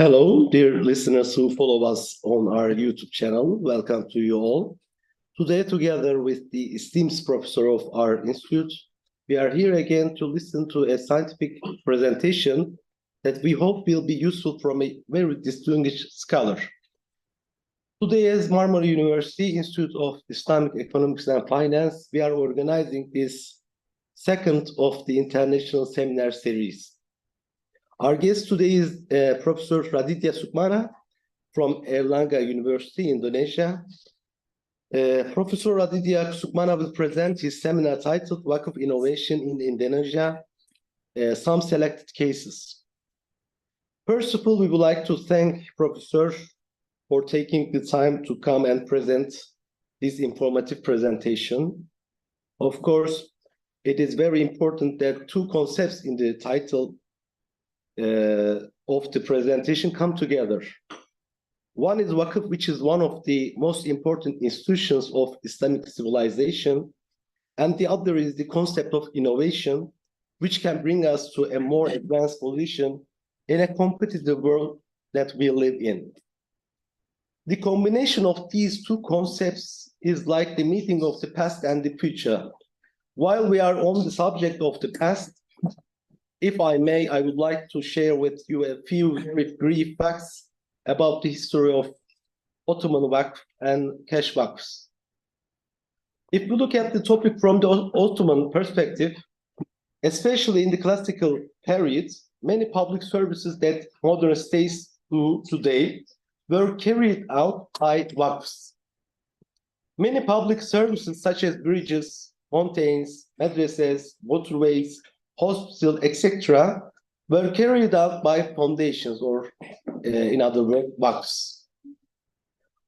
Hello, dear listeners who follow us on our YouTube channel. Welcome to you all. Today, together with the esteemed professor of our institute, we are here again to listen to a scientific presentation that we hope will be useful from a very distinguished scholar. Today, as Marmara University Institute of Islamic Economics and Finance, we are organizing this second of the international seminar series. Our guest today is Professor Raditya Sukmana from Erlangga University, Indonesia. Professor Raditya Sukmana will present his seminar titled Waqf Innovation in Indonesia, Some Selected Cases. First of all, we would like to thank Professor for taking the time to come and present this informative presentation. Of course, it is very important that two concepts in the title of the presentation come together. One is Waqf, which is one of the most important institutions of Islamic civilization, and the other is the concept of innovation, which can bring us to a more advanced position in a competitive world that we live in. The combination of these two concepts is like the meeting of the past and the future. While we are on the subject of the past, if I may, I would like to share with you a few brief facts about the history of Ottoman Waqf and cash Waqfs. If we look at the topic from the Ottoman perspective, especially in the classical period, many public services that modern states do today were carried out by Waqfs. Many public services such as bridges, fountains, madrasas, waterways, hospital, etc., were carried out by foundations, or in other words, Waqfs.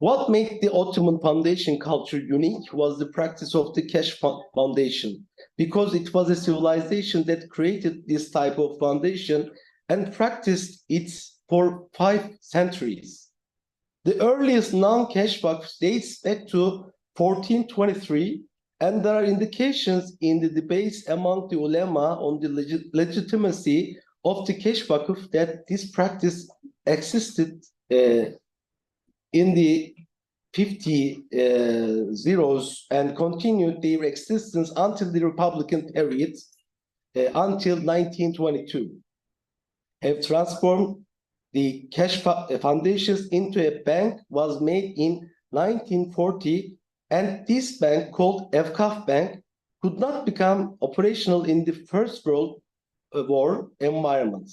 What made the Ottoman foundation culture unique was the practice of the cash foundation, because it was a civilization that created this type of foundation and practiced it for 5 centuries. The earliest non-cash Waqfs dates back to 1423, and there are indications in the debates among the ulama on the legitimacy of the cash Waqf that this practice existed in the 50s and continued their existence until the Republican period, until 1922, have transformed the cash foundations into a bank was made in 1940. And this bank, called Waqf Bank, could not become operational in the First World War environment.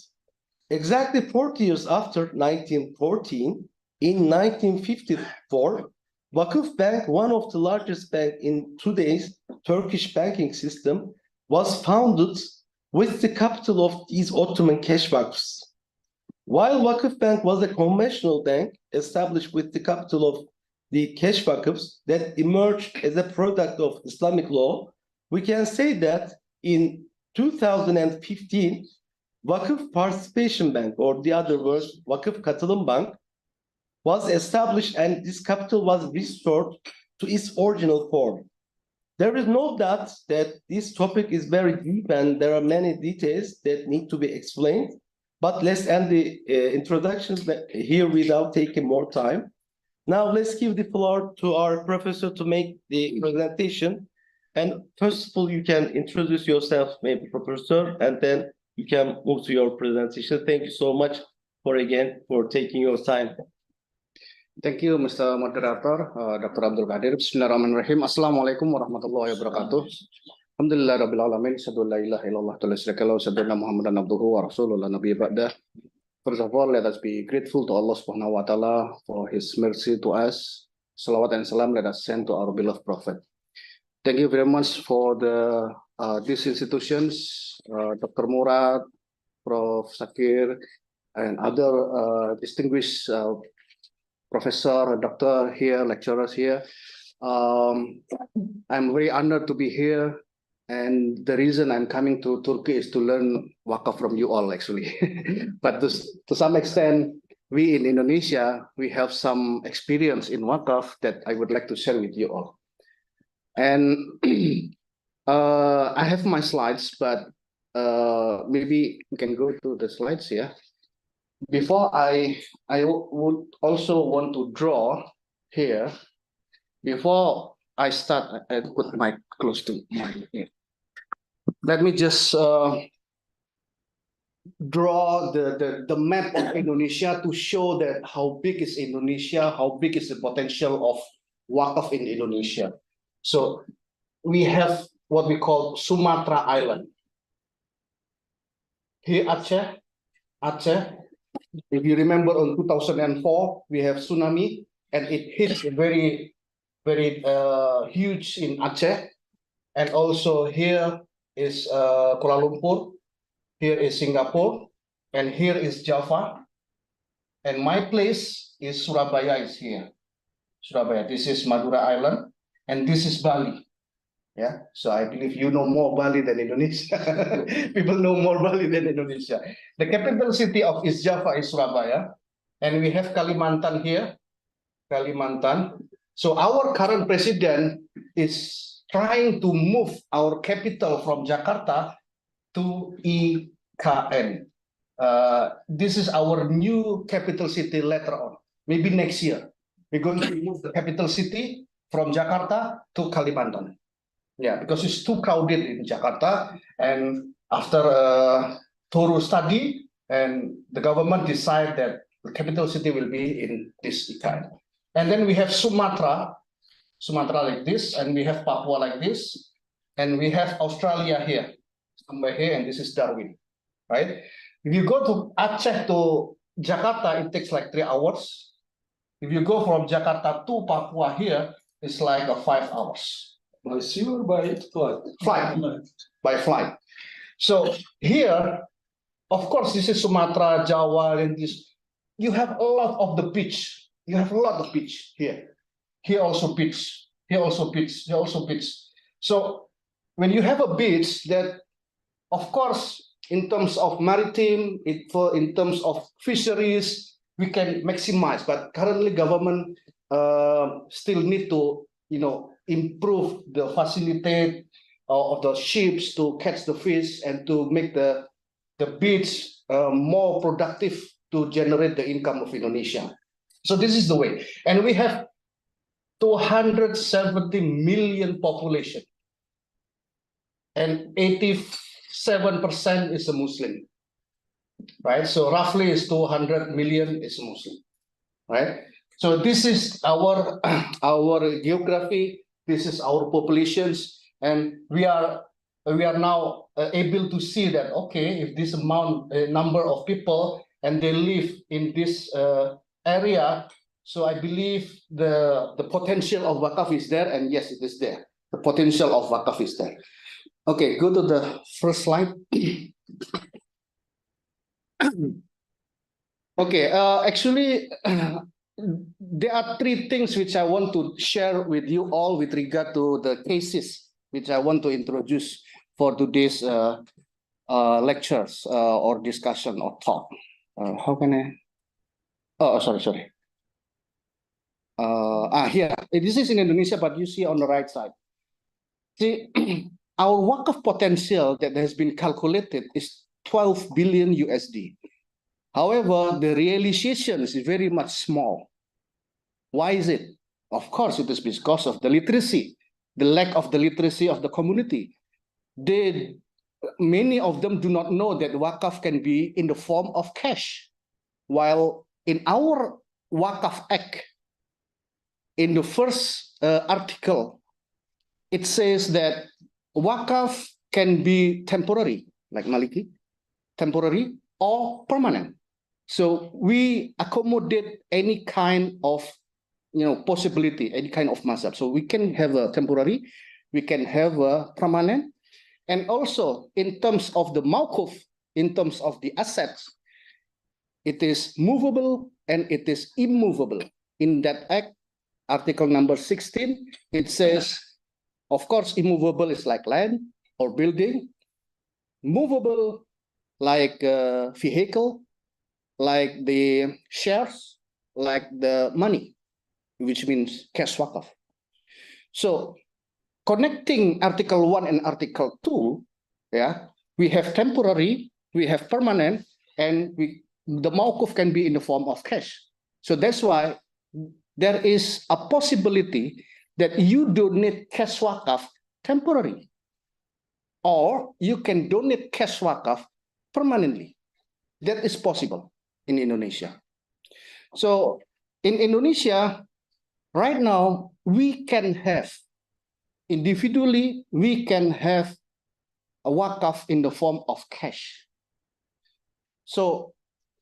Exactly 40 years after 1914, in 1954, Waqf Bank, one of the largest banks in today's Turkish banking system, was founded with the capital of these Ottoman cash Waqfs. While Waqf Bank was a conventional bank established with the capital of the cash Waqfs that emerged as a product of Islamic law, we can say that in 2015, Waqf Participation Bank, or the other words, Waqf Katılım Bank, was established, and this capital was restored to its original form. There is no doubt that this topic is very deep and there are many details that need to be explained, but let's end the introductions here without taking more time. Now let's give the floor to our professor to make the presentation. And first of all, you can introduce yourself, maybe professor, and then you can move to your presentation. Thank you so much for taking your time. Thank you, Mr. Moderator, Dr. Abdul Qadir. Bismillahirrahmanirrahim. Assalamualaikum warahmatullahi wabarakatuh. Alhamdulillah rabbil alamin. Asyhadu an la ilaha illallah wa la syarika lahu, asyhadu anna Muhammadan abduhu wa rasuluhu la nabiyya ba'dah. First of all, let us be grateful to Allah Subhanahu wa Ta'ala for His mercy to us. Salawat and salam let us send to our beloved Prophet. Thank you very much for these institutions, Dr. Murad, Prof. Sakir, and other distinguished professor, doctor here, lecturers here. I'm very honored to be here. And the reason I'm coming to Turkey is to learn Waqf from you all, actually. But to some extent, we in Indonesia, we have some experience in Waqf that I would like to share with you all. And I have my slides, but maybe we can go to the slides here. before I would also want to draw here. Before I start, I put my close to my ear. Let me just draw the map of Indonesia to show that how big is Indonesia, how big is the potential of Waqf in Indonesia. So we have what we call Sumatra Island. Here Aceh. If you remember on 2004, we have tsunami and it hits very, very huge in Aceh. And also here is Kuala Lumpur. Here is Singapore, and here is Java, and my place is Surabaya is here. Surabaya, this is Madura Island, and this is Bali. Yeah, so I believe you know more Bali than Indonesia. People know more Bali than Indonesia. The capital city of East Java is Surabaya, and we have Kalimantan here, Kalimantan. So our current president is trying to move our capital from Jakarta to IKN. This is our new capital city later on. Maybe next year. We're going to move the capital city from Jakarta to Kalimantan. Yeah, because it's too crowded in Jakarta. And after a thorough study, and the government decided that the capital city will be in this IKN. And then we have Sumatra like this, and we have Papua like this, and we have Australia here. Somewhere here, and this is Darwin, right? If you go to Aceh to Jakarta, it takes like 3 hours. If you go from Jakarta to Papua here, it's like 5 hours. By sea or by flight? By flight. So here, of course, this is Sumatra, Java, and this. You have a lot of the beach. You have a lot of beach here. Here also beach. Here also beach. Here also beach. So when you have a beach that, of course, in terms of maritime, in terms of fisheries, we can maximize. But currently, government still need to, improve the facilitate of the ships to catch the fish and to make the beach more productive to generate the income of Indonesia. So this is the way, and we have 270 million population, and 87% is a Muslim, right? So roughly is 200 million is Muslim, right? So this is our geography. This is our populations, and we are now able to see that, okay, if this number of people and they live in this area, so I believe the potential of Waqf is there, and yes, it is there. The potential of Waqf is there. Okay, go to the first slide. Okay, actually, there are 3 things which I want to share with you all with regard to the cases which I want to introduce for today's lectures or discussion or talk. How can I? Oh, sorry. Here, this is in Indonesia, but you see on the right side. See, our Waqf potential that has been calculated is 12 billion USD. However, the realization is very much small. Why is it? Of course, it is because of the literacy, the lack of the literacy of the community. Many of them do not know that Waqf can be in the form of cash. While in our Waqf Act, in the first article, it says that Waqf can be temporary, like Maliki, temporary or permanent. So we accommodate any kind of possibility, any kind of mazhab. So we can have a temporary, we can have a permanent, and also in terms of the mawquf, in terms of the assets, it is movable and it is immovable. In that act, article number 16, it says, of course, immovable is like land or building, movable like vehicle, like the shares, like the money, which means cash Waqf. So connecting article 1 and article 2, yeah, we have temporary, we have permanent, and the mawquf can be in the form of cash. So that's why there is a possibility that you donate cash waqf temporarily, or you can donate cash waqf permanently. That is possible in Indonesia. So in Indonesia, right now, we can have, individually, we can have a waqf in the form of cash. So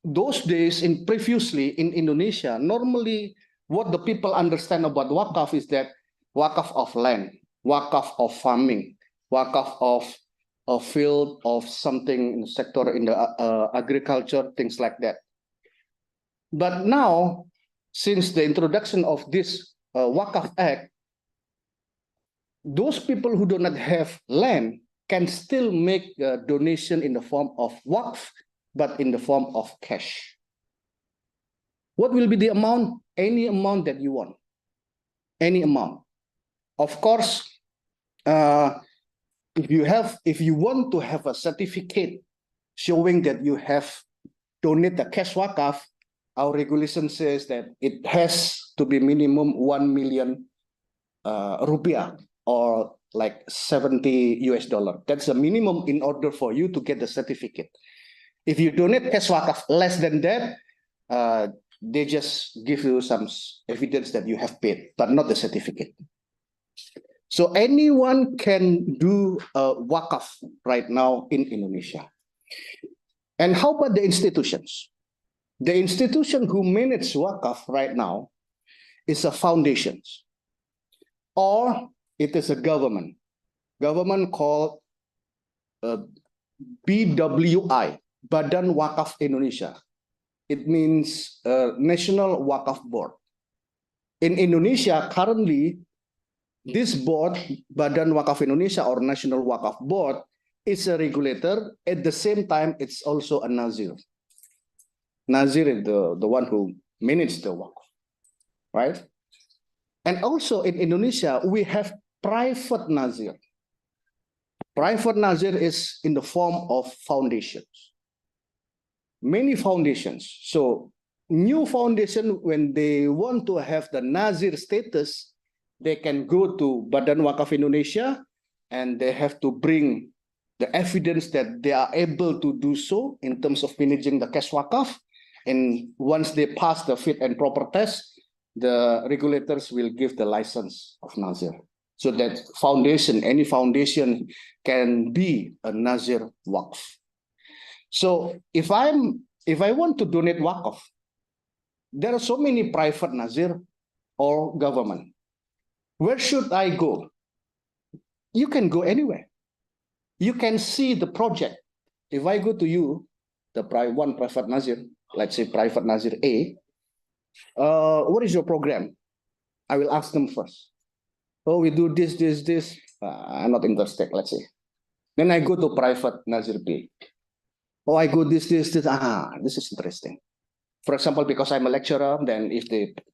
those days previously in Indonesia, normally what the people understand about waqf is that waqf of land, waqf of farming, waqf of a field of something in the sector in the agriculture, things like that. But now, since the introduction of this Waqf Act, those people who do not have land can still make a donation in the form of waqf, but in the form of cash. What will be the amount? Any amount that you want. Any amount. Of course, if you want to have a certificate showing that you have donated the cash waqf, our regulation says that it has to be minimum 1 million rupiah, or like $70 US. That's the minimum in order for you to get the certificate. If you donate cash waqf less than that, they just give you some evidence that you have paid, but not the certificate. So anyone can do a waqf right now in Indonesia. And how about the institutions? The institution who manage waqf right now is a foundation, or it is a government called BWI, Badan Waqaf Indonesia. It means National Waqf Board. In Indonesia, currently, this board, Badan Waqaf Indonesia or National Waqf Board, is a regulator. At the same time, it's also a Nazir. Nazir is the one who manages the waqf, right? And also in Indonesia, we have private Nazir. Private Nazir is in the form of foundations. Many foundations. So new foundation, when they want to have the Nazir status, they can go to Badan Waqaf Indonesia and they have to bring the evidence that they are able to do so in terms of managing the cash waqf. And once they pass the fit and proper test, the regulators will give the license of Nazir. So that foundation, any foundation can be a Nazir Waqf. So if I want to donate Waqf, there are so many private Nazir or government. Where should I go? You can go anywhere. You can see the project. If I go to you, the one private Nazir, let's say private Nazir A, what is your program? I will ask them first. Oh, we do this. I'm not interested, let's say. Then I go to private Nazir B. Oh, I go this. This is interesting. For example, because I'm a lecturer, then if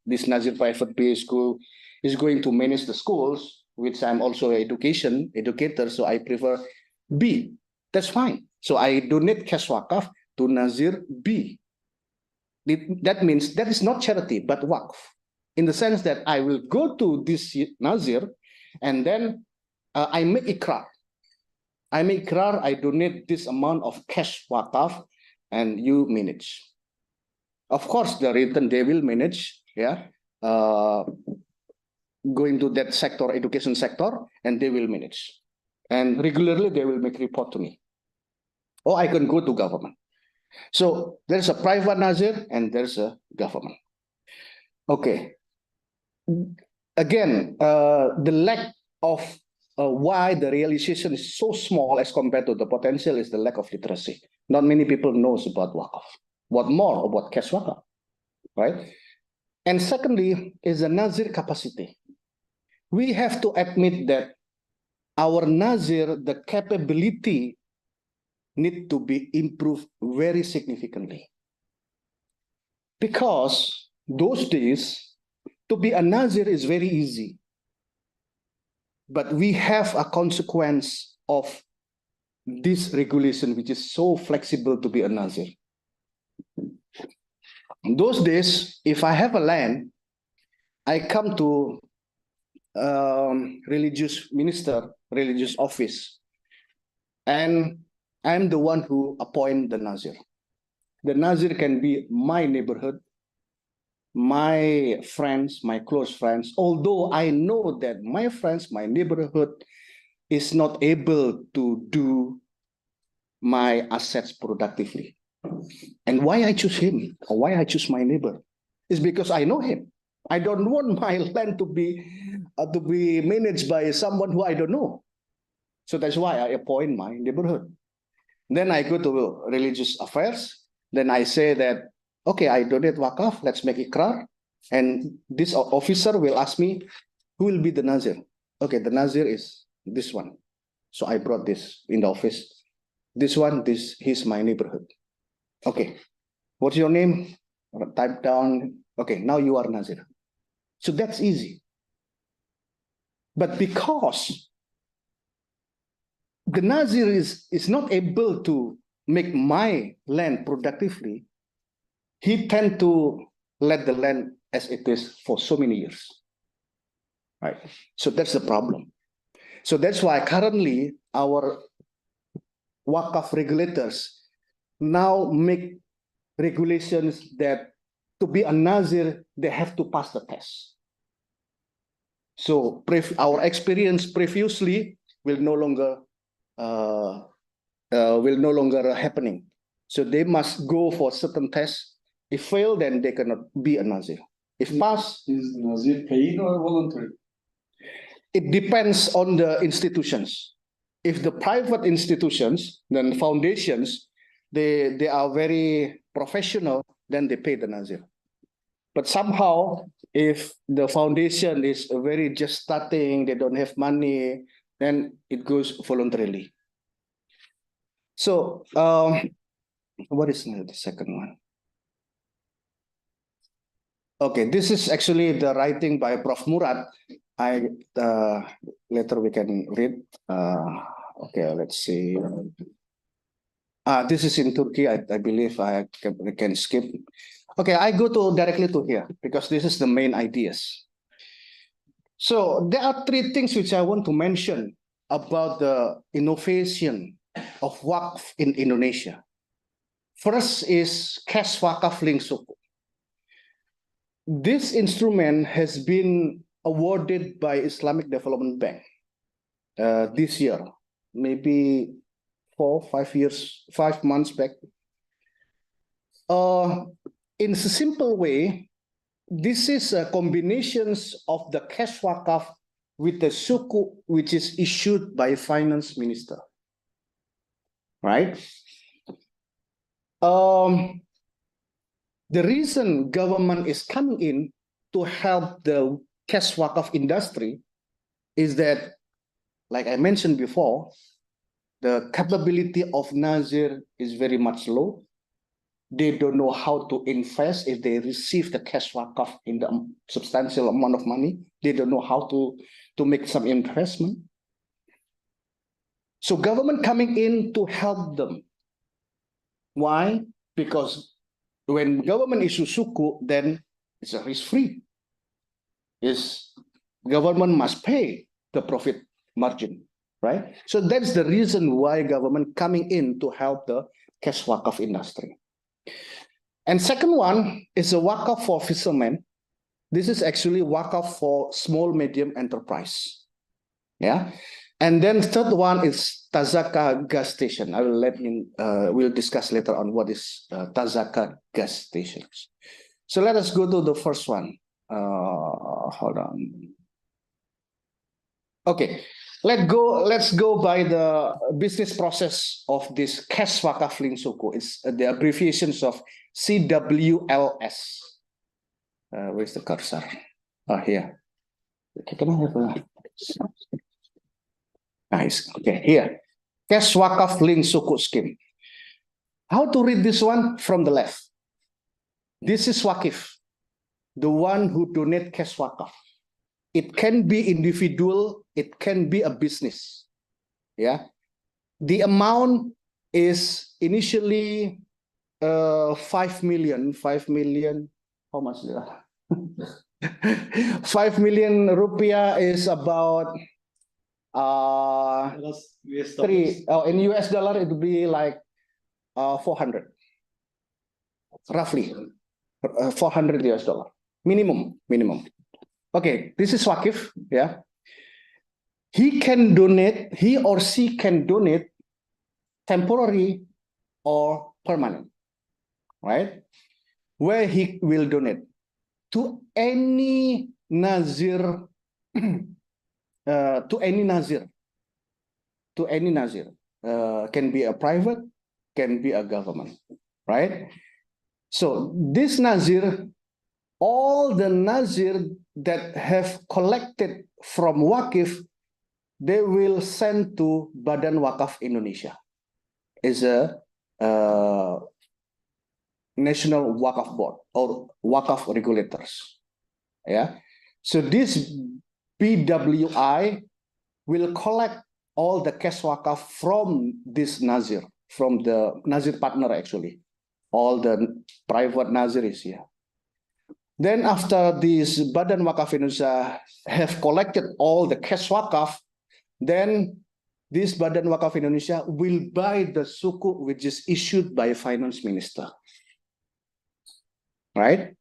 this Nazir private B school is going to manage the schools, which I'm also an educator, so I prefer B. That's fine. So I donate cash waqf to Nazir B. That means that is not charity, but waqf. In the sense that I will go to this Nazir and then I make ikrar. I donate this amount of cash waqf and you manage. Of course, the return they will manage, going to that sector, education sector, and they will manage. And regularly they will make report to me. Or I can go to government. So there's a private Nazir and there's a government. Okay. Again, the lack of why the realization is so small as compared to the potential is the lack of literacy. Not many people knows about waqf. What more about cash waqf, right? And secondly is the Nazir capacity. We have to admit that our Nazir, the capability need to be improved very significantly. Because those days, to be a Nazir is very easy. But we have a consequence of this regulation, which is so flexible to be a Nazir. those days, if I have a land, I come to religious minister, religious office, and I'm the one who appoint the Nazir. The Nazir can be my neighborhood, my friends, my close friends, although I know that my friends, my neighborhood is not able to do my assets productively. And why I choose him, or why I choose my neighbor, is because I know him. I don't want my land to be managed by someone who I don't know. So that's why I appoint my neighborhood. Then I go to religious affairs. Then I say that, okay, I donate Waqf, let's make ikrar. And this officer will ask me, who will be the Nazir? Okay, the Nazir is this one. So I brought this in the office. This one, he's my neighborhood. Okay, what's your name? Type down. Okay, now you are Nazir. So that's easy. But because the Nazir is not able to make my land productively, he tend to let the land as it is for so many years. Right? So that's the problem. So that's why currently our Waqf regulators now make regulations that to be a Nazir, they have to pass the test. So our experience previously will no longer happening. So they must go for certain tests. If fail, then they cannot be a Nazir. If pass, Is Nazir paid or voluntary? it depends on the institutions. If the private institutions, then foundations, they are very professional, then they pay the Nazir. But somehow, if the foundation is very just starting, they don't have money, then it goes voluntarily. So, what is the second one? Okay, this is actually the writing by Prof. Murad. Later we can read. Okay, let's see. This is in Turkey. I believe I can skip. Okay, I go directly to here because this is the main ideas. So there are three things which I want to mention about the innovation of Waqf in Indonesia. First is cash Waqf link suku. This instrument has been awarded by Islamic Development Bank this year, maybe 5 months back. In a simple way, this is a combination of the cash Waqf with the suku, which is issued by finance minister, right? The reason government is coming in to help the cash Waqf industry is that, like I mentioned before, the capability of Nazir is very much low. They don't know how to invest if they receive the cash Waqf in the substantial amount of money. They don't know how to make some investment. So government coming in to help them. Why? Because when government issue suku, then it's risk-free. Government must pay the profit margin, right? So that's the reason why government coming in to help the cash Waqf industry. And second one is a Waqf for fishermen. This is actually Waqf for small medium enterprise. Yeah. And then third one is Tazaka gas station. I will we'll discuss later on what is Tazaka gas stations. So let us go to the first one. Hold on. Okay, let's go by the business process of this cash Waqf link suku. It's the abbreviations of CWLS. Where's the cursor? Here. Okay, can I have a nice? Okay, here. Cash Waqf link suku scheme. How to read this one from the left? This is Waqif, the one who donate cash Waqf. It can be individual, it can be a business. Yeah. The amount is initially 5 million, how much? 5 million rupiah is about That's US three. In US dollar, it would be like 400, roughly 400 US dollar minimum. Okay, this is Waqf. Yeah, he or she can donate temporary or permanent, right? Where he will donate to any nazir, to any nazir. Can be a private, can be a government, right? So this nazir, all the nazir that have collected from Waqf, they will send to Badan Waqaf Indonesia as a national Waqf board or Waqf regulators. Yeah. So this BWI will collect all the cash Waqf from this nazir, from the nazir partner actually. All the private nazir is here. Then after this Badan Waqaf Indonesia have collected all the cash Waqf, then this Badan Waqaf Indonesia will buy the sukuk which is issued by finance minister. Right?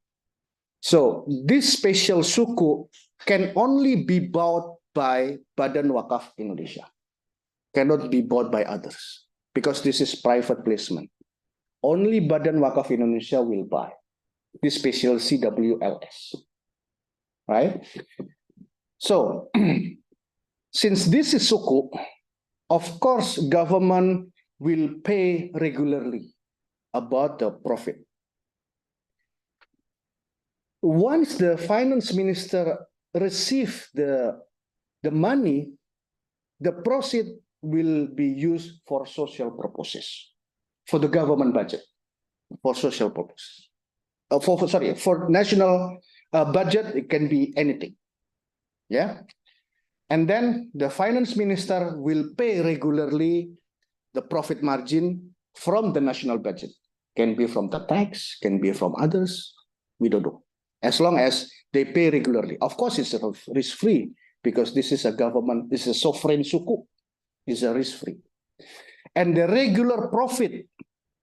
So this special sukuk can only be bought by Badan Waqaf Indonesia. Cannot be bought by others because this is private placement. Only Badan Waqaf Indonesia will buy this special CWLS. Right? So since this is sukuk, of course, government will pay regularly about the profit. Once the finance minister receives the money, the proceed will be used for social purposes, for the government budget, for social purposes. For national budget, it can be anything. Yeah. And then the finance minister will pay regularly the profit margin from the national budget. Can be from the tax, can be from others. We don't know. As long as they pay regularly. Of course, it's risk-free because this is a government, this is a sovereign sukuk. It's a risk-free. And the regular profit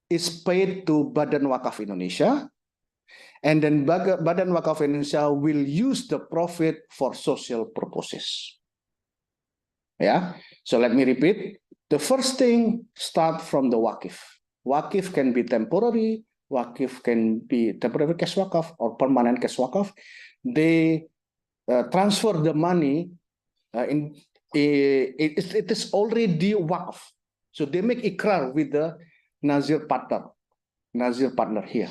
is paid to Badan Waqaf Indonesia. And then Badan Waqaf Indonesia will use the profit for social purposes. Yeah, so let me repeat. The first thing start from the Waqf. Waqf can be temporary, Waqf can be temporary cash Waqf or permanent cash Waqf. They transfer the money it is already Waqf. So they make ikrar with the nazir partner here.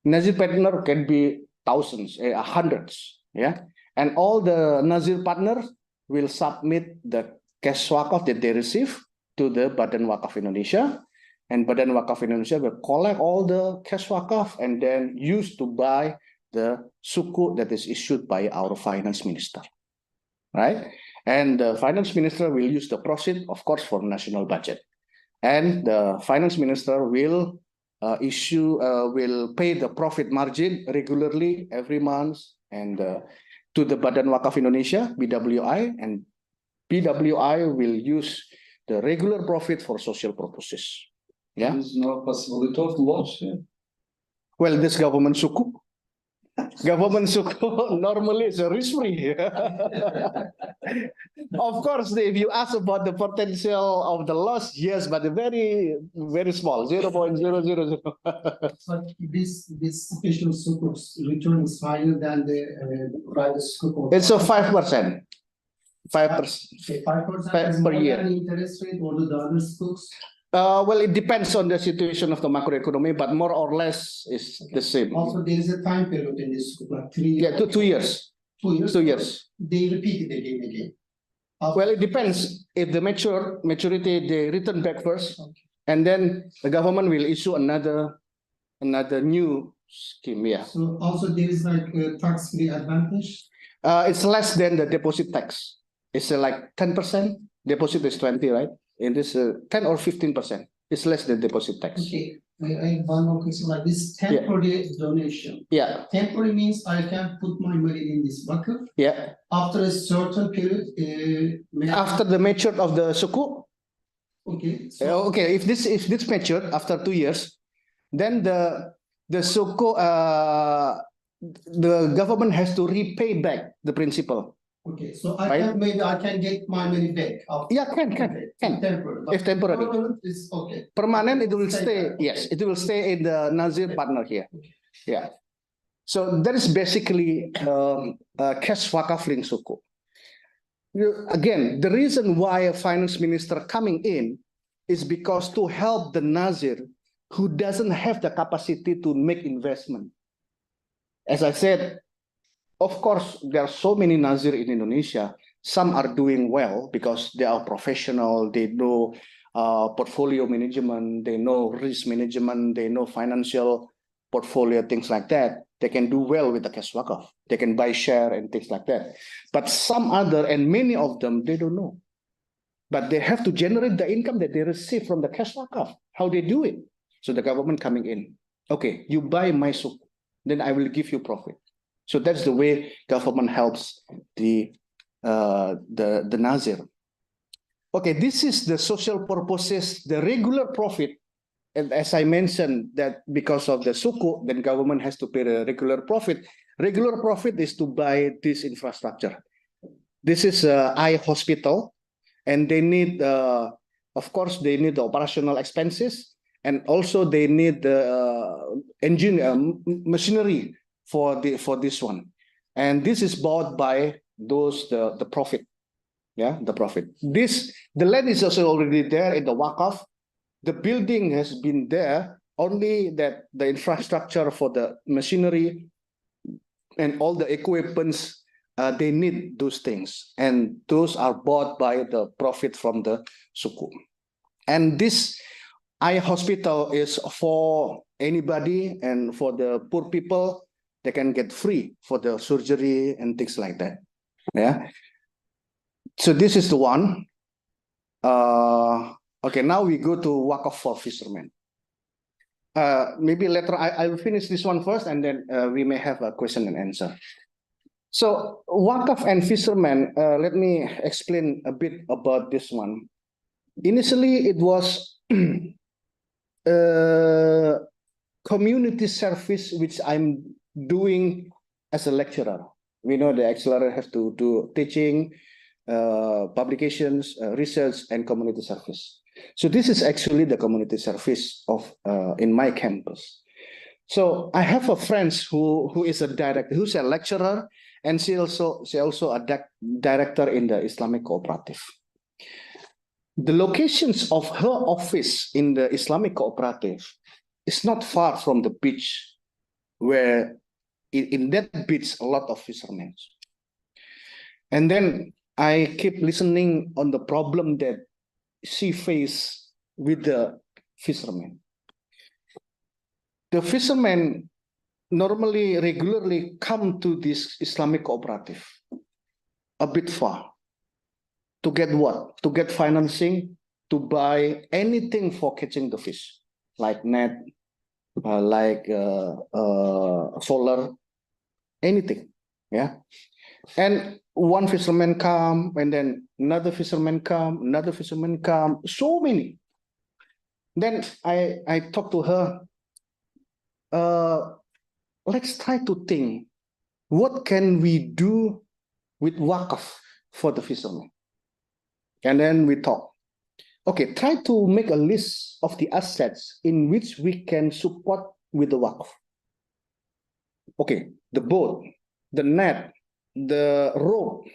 Nazir partner can be thousands, hundreds, yeah. And all the nazir partners will submit the cash Waqf that they receive to the Badan Waqaf Indonesia, and Badan Waqaf Indonesia will collect all the cash Waqf and then use to buy the sukuk that is issued by our finance minister, right? And the finance minister will use the proceed, of course, for national budget, and the finance minister will will pay the profit margin regularly every month and to the Badan Waqaf Indonesia, BWI, and BWI will use the regular profit for social purposes. Yeah. There's no possibility of loss. Yeah. Well, this government sukuk. Government sukuk normally is a risk-free. Of course, if you ask about the potential of the loss, yes, but very, very small, 0.000. But this special sukuk's return is higher than the private sukuk. It's a 5%. 5% 5% is per more year. than the interest rate or the other sukuks. Well, it depends on the situation of the macroeconomy, but more or less is the same. Also, there is a time period in this sukuk, like 3 years. Yeah, 2 years. 2 years. 2 years. They repeat it again. Well, it depends. If the maturity, they return back first, Okay. and then the government will issue another new scheme. Yeah, So also there is like a tax-free advantage. it's less than the deposit tax. It's like 10%. Deposit is 20, right? And this 10 or 15%. It's less than deposit tax. Okay. I have one more question, like this temporary donation. Yeah, Temporary means I can put my money in this bucket. yeah. After a certain period, After the mature of the suku, okay, so okay. If this matured after 2 years, then the suku the government has to repay back the principal. okay, so I Right. can maybe I can get my money back. After, Yeah, can. okay, can. temporary. But If temporary. permanent is okay. Permanent, it will Stay stay. there. Yes, it will stay in the Nazir partner here. Yeah. So that is basically cash wakaf link suku. Again, the reason why a finance minister coming in is because to help the Nazir who doesn't have the capacity to make investment. As I said, of course, there are so many Nazir in Indonesia. Some are doing well because they are professional. They know portfolio management. They know risk management. They know financial portfolio, things like that. They can do well with the cash wakaf. They can buy share and things like that. But some other, and many of them, they don't know. But they have to generate the income that they receive from the cash wakaf. How they do it? So the government coming in. Okay, you buy my suku, then I will give you profit. So that's the way government helps the Nazir. Okay, this is the social purposes, the regular profit. And as I mentioned, that because of the suku, then government has to pay the regular profit. Regular profit is to buy this infrastructure. This is eye hospital, and they need, of course, they need the operational expenses, and also they need the machinery for this one, and this is bought by those the profit, yeah, the profit. The land is also already there in the Waqf. The building has been there, only that the infrastructure for the machinery and all the equipments, they need those things, and those are bought by the profit from the suku. And this eye hospital is for anybody, and for the poor people, they can get free for the surgery and things like that. Yeah. So this is the one. Okay, now we go to Waqf for fishermen. Maybe later I will finish this one first, and then we may have a question and answer. So Waqf and fishermen, let me explain a bit about this one. Initially, it was community service, which I'm doing as a lecturer. We know the lecturer have to do teaching, publications, research, and community service. So this is actually the community service of in my campus. So I have a friend who is a director, who's a lecturer, and she also a director in the Islamic Cooperative. The locations of her office in the Islamic Cooperative is not far from the beach, where in that beach a lot of fishermen. And then I keep listening on the problem that she faced with the fishermen. The fishermen normally regularly come to this Islamic Cooperative a bit far. To get what? To get financing, to buy anything for catching the fish, like net, like solar, anything. Yeah. And one fisherman come, and then another fisherman come, another fisherman come, so many. Then I talk to her, let's try to think, what can we do with Waqf for the fishermen? And then we talk. Okay, try to make a list of the assets in which we can support with the Waqf. Okay, the boat, the net, the rope,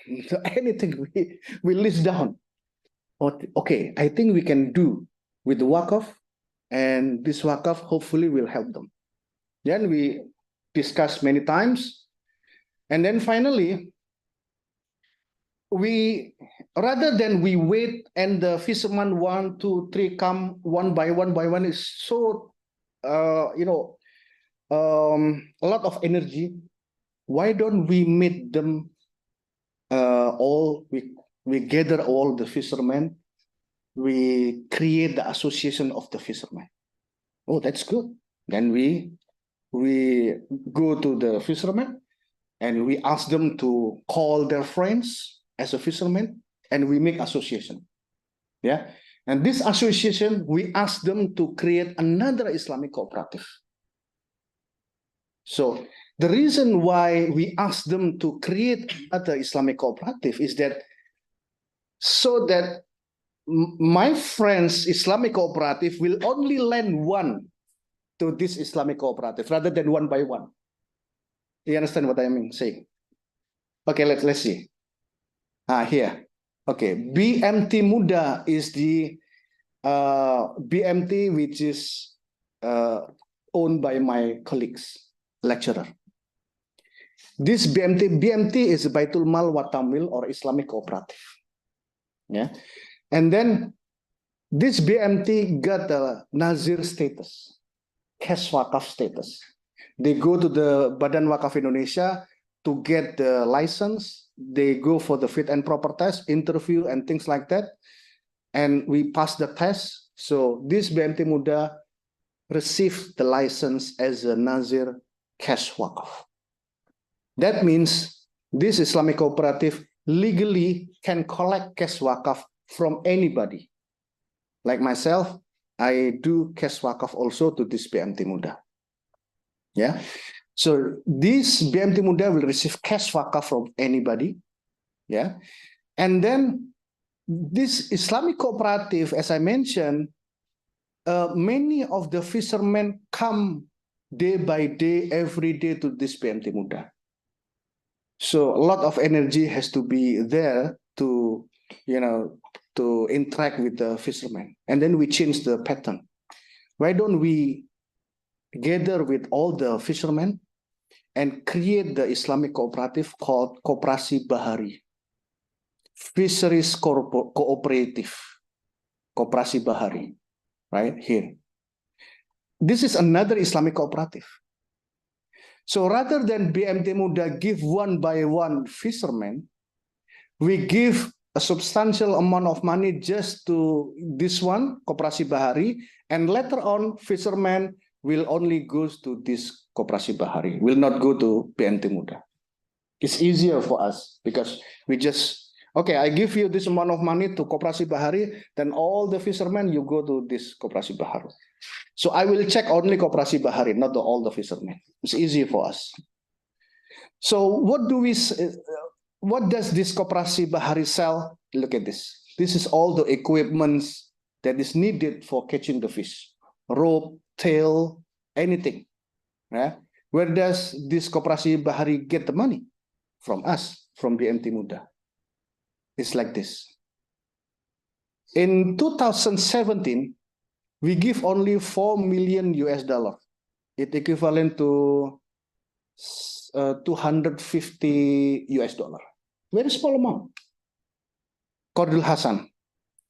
anything we list down. Okay, I think we can do with the Waqf, and this Waqf hopefully will help them. Then we discuss many times, and then finally, rather than we wait and the fisherman 1, 2, 3 come one by one is so a lot of energy. Why don't we meet them all? We gather all the fishermen. We create the association of the fishermen. Oh, that's good. Then we go to the fishermen and we ask them to call their friends as a fisherman, and we make association. Yeah. And this association, we ask them to create another Islamic cooperative. So the reason why we ask them to create another Islamic cooperative is that so that my friends' Islamic cooperative will only lend one to this Islamic cooperative rather than one by one. You understand what I mean saying? Okay, let's see. Here. Okay, BMT Muda is the BMT which is owned by my colleagues, lecturer. This BMT is Baitul Mal wa Tamwil or Islamic Cooperative. Yeah, and then this BMT got a Nazir status, cash wakaf status. They go to the Badan Waqf Indonesia to get the license. They go for the fit and proper test, interview, and things like that. And we pass the test. So this BMT Muda received the license as a Nazir cash wakaf. That means this Islamic cooperative legally can collect cash wakaf from anybody. Like myself, I do cash wakaf also to this BMT Muda. Yeah. So this BMT Muda will receive cash wakaf from anybody. Yeah. And then this Islamic cooperative, as I mentioned, many of the fishermen come day by day, every day to this BMT Muda. So a lot of energy has to be there to, to interact with the fishermen. And then we change the pattern. Why don't we gather with all the fishermen and create the Islamic cooperative called Koperasi Bahari, Fisheries Cooperative, Koperasi Bahari, right here. This is another Islamic cooperative. So rather than BMT Muda give one by one fishermen, we give a substantial amount of money just to this one, Koperasi Bahari, and later on fishermen will only go to this Koperasi Bahari, will not go to BMT Muda. It's easier for us because we just, okay, I give you this amount of money to Koperasi Bahari, then all the fishermen, you go to this Koperasi Bahari. So I will check only Koperasi Bahari, not all the fishermen. It's easy for us. So what does this Koperasi Bahari sell? Look at this. This is all the equipments that is needed for catching the fish. Rope, tail, anything. Yeah? Where does this Koperasi Bahari get the money? From us, from BMT Muda. It's like this. In 2017, we give only $4 million US. It equivalent to 250 US dollar. Very small amount. Qardul Hasan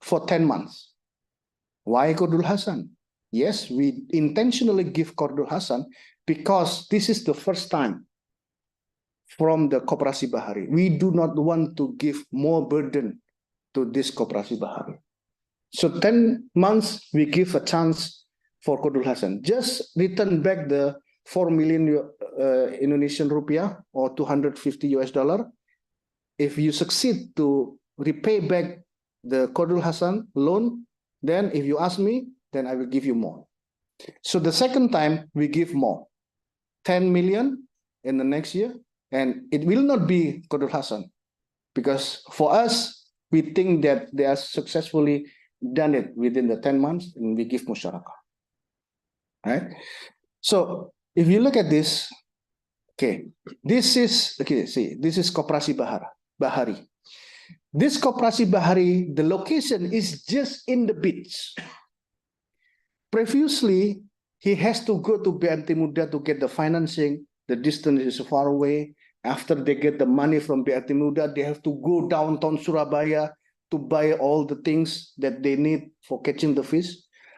for 10 months. Why Qardul Hasan? Yes, we intentionally give Qardul Hasan because this is the first time from the Koperasi Bahari. We do not want to give more burden to this Koperasi Bahari. So 10 months, we give a chance for Qardul Hasan. Just return back the 4 million Indonesian rupiah or 250 US dollar. If you succeed to repay back the Qardul Hasan loan, then if you ask me, then I will give you more. So the second time, we give more. 10 million in the next year. And it will not be Qardul Hasan. Because for us, we think that they are successfully done it within the 10 months, and we give musyarakah. Right? So if you look at this, okay, this is Koperasi Bahari. This Koperasi Bahari, the location is just in the beach. Previously, he has to go to BMT Muda to get the financing. The distance is far away. After they get the money from BMT Muda, they have to go downtown Surabaya to buy all the things that they need for catching the fish.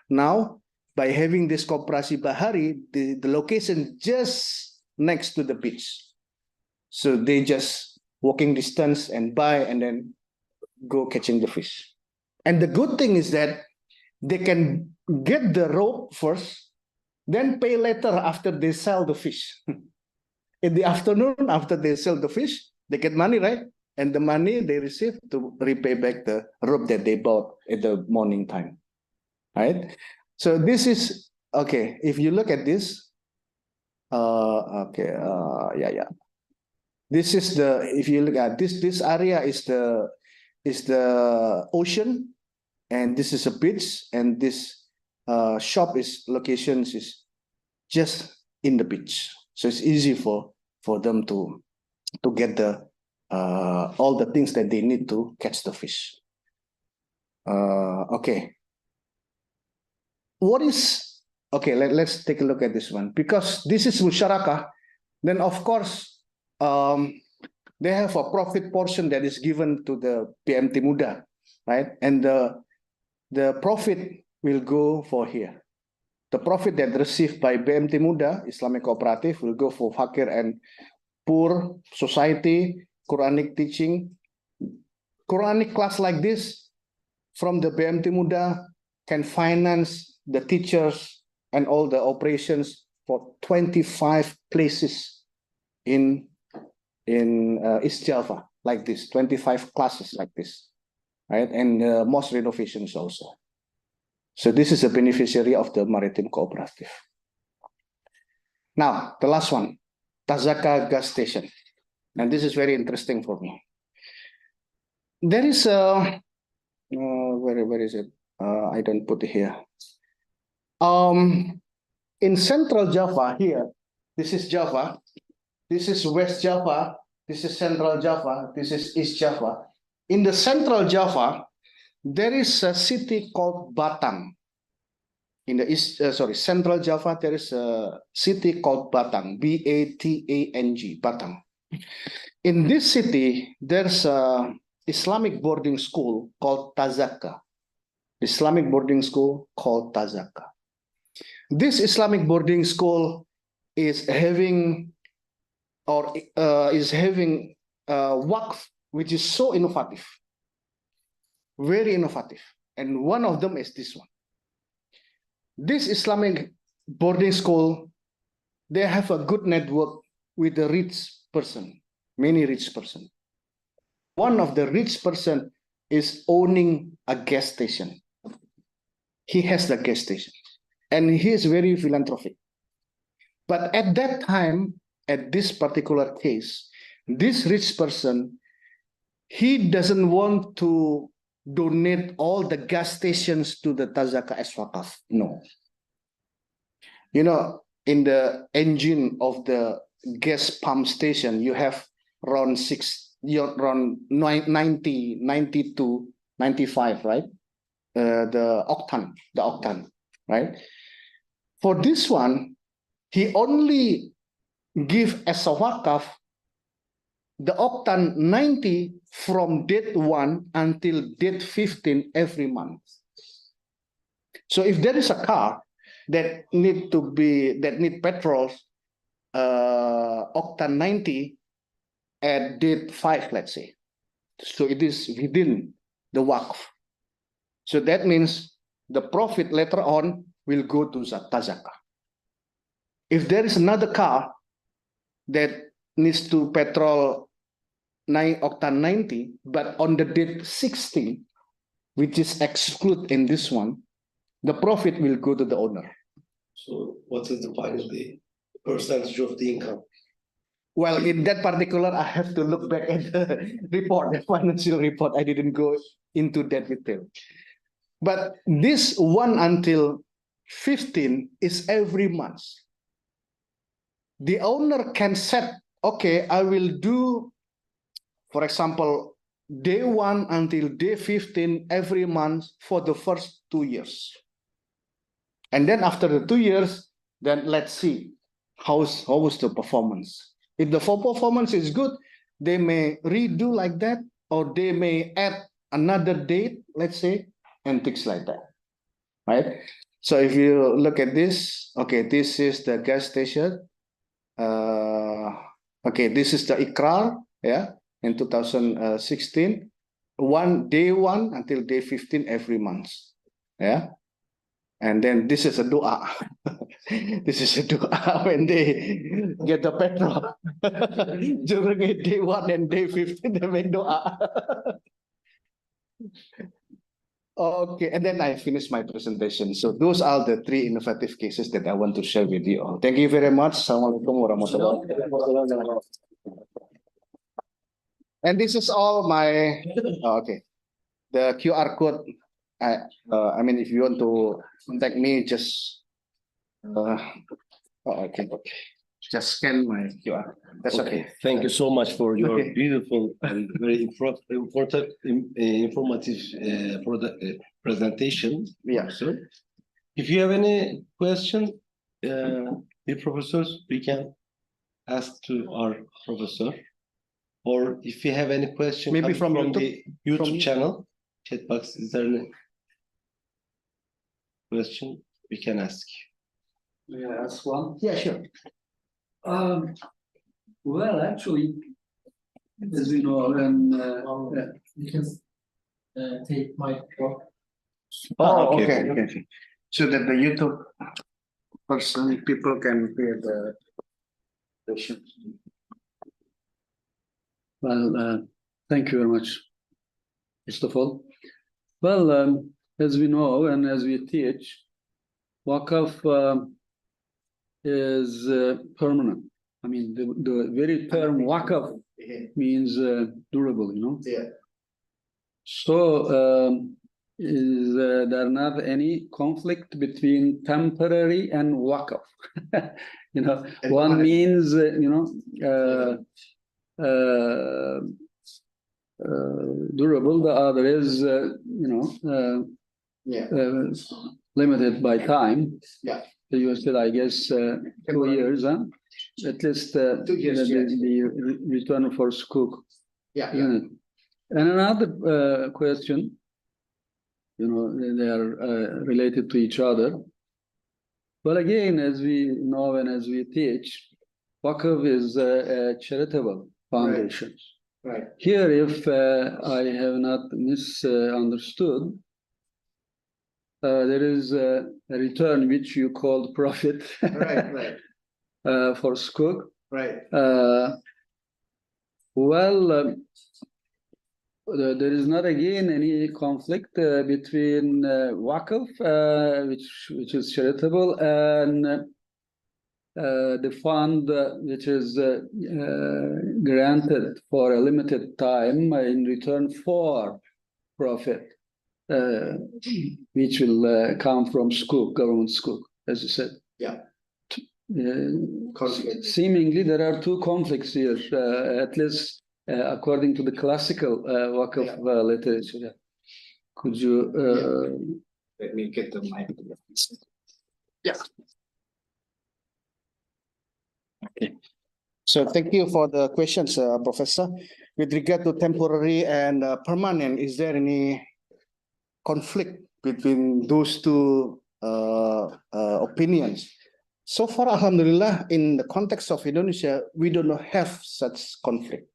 Now, by having this Koperasi Bahari, the location just next to the beach. So they just walking distance and buy and then go catching the fish. And the good thing is that they can get the rope first then pay later after they sell the fish. In the afternoon, after they sell the fish, they get money, right? And the money they receive to repay back the rope that they bought at the morning time, right? So this is, okay, if you look at this, yeah. This is the, if you look at this area is the ocean, and this is a beach, and this shop is locations is just in the beach. So it's easy for them to get the all the things that they need to catch the fish. Okay. What is, okay, let's take a look at this one. Because this is musyarakah, then of course, they have a profit portion that is given to the PMT Muda, right? And the profit will go for here. The profit that received by BMT Muda, Islamic Cooperative, will go for Fakir and Poor Society, Quranic teaching. Quranic class like this from the BMT Muda can finance the teachers and all the operations for 25 places in East Java, like this, 25 classes like this, right? And mosque renovations also. So this is a beneficiary of the Maritime Cooperative. Now, the last one, Tazaka gas station. And this is very interesting for me. There is a, where is it? I don't put it here. In Central Java here, this is Java, this is West Java, this is Central Java, this is East Java. In the Central Java, there is a city called Batang. In the Central Java, there is a city called Batang, B-A-T-A-N-G, Batang. In this city, there's a Islamic boarding school called Tazaka. Islamic boarding school called Tazaka. This Islamic boarding school is having Waqf, which is so innovative, very innovative. And one of them is this one. This Islamic boarding school, they have a good network with the rich person, many rich person. One of the rich person is owning a gas station. He has the gas station, and he is very philanthropic. But at that time, at this particular case, this rich person, he doesn't want to donate all the gas stations to the Tazaka as Waqf. No. You know, in the engine of the gas pump station, you have around 90, 92, 95, right? The octane, right? For this one, he only give as a Waqf the octane 90 from date 1 until date 15 every month. So if there is a car that need petrol octane 90 at date 5, let's say, so it is within the Waqf. So that means the profit later on will go to Tazaka. If there is another car that needs to petrol octane 90, but on the date 16, which is excluded in this one, the profit will go to the owner. So what is the finally percentage of the income? Well, in that particular, I have to look back at the report, the financial report. I didn't go into that detail. But this 1 until 15 is every month. The owner can set, okay, I will do, for example, day 1 until day 15 every month for the first 2 years. And then after the 2 years, then let's see how is the performance. If the performance is good, they may redo like that, or they may add another date, let's say, and things like that, right? So if you look at this, okay, this is the gas station. Okay, this is the Ikrar, yeah, in 2016, day 1 until day 15 every month, yeah. And then this is a dua. This is a dua when they get the petrol. During day 1 and day 15, they make dua. Okay, and then I finish my presentation. So those are the 3 innovative cases that I want to share with you all. Thank you very much. Assalamualaikum warahmatullahi wabarakatuh. And this is all my, okay, the QR code. I mean, if you want to contact me, just, okay, just scan my QR. That's okay. Thank you so much for your Okay. beautiful and very informative presentation. Yeah. Sir. If you have any question, the professors, we can ask to our professor. Or if you have any question, Maybe coming from the YouTube from- channel, chat box, is there any question we can ask? May I ask one? Yeah, sure. Well, actually, as we know, and You can take my talk. Oh, okay, okay. So that the YouTube person, people can hear the question. well, thank you very much, first of all. Well, as we know and as we teach, Waqf is permanent. I mean, the very term Waqf means durable, you know. Yeah. So, is there not any conflict between temporary and Waqf? You know, And one permanent. means, durable, the other is, Yeah. limited by time. Yeah. You said, I guess, 2 years, huh? At least 2 years, the return for sukuk. Yeah. Isn't it? And another question, they are related to each other. But again, as we know and as we teach, Waqf is a charitable foundation. Right. Here, if I have not misunderstood, there is a return which you called profit Right. for sukuk. Right. There is not again any conflict between Waqf, which is charitable, and the fund which is granted for a limited time in return for profit, which will come from sukuk, government sukuk, as you said. Yeah. Conflict. Seemingly, there are 2 conflicts here, at least according to the classical Waqf literature. Yeah. Could you? Let me get the mic. Yeah. Okay. So thank you for the questions, Professor. With regard to temporary and permanent, is there any conflict between those 2 opinions? So far, alhamdulillah, in the context of Indonesia, we do not have such conflict.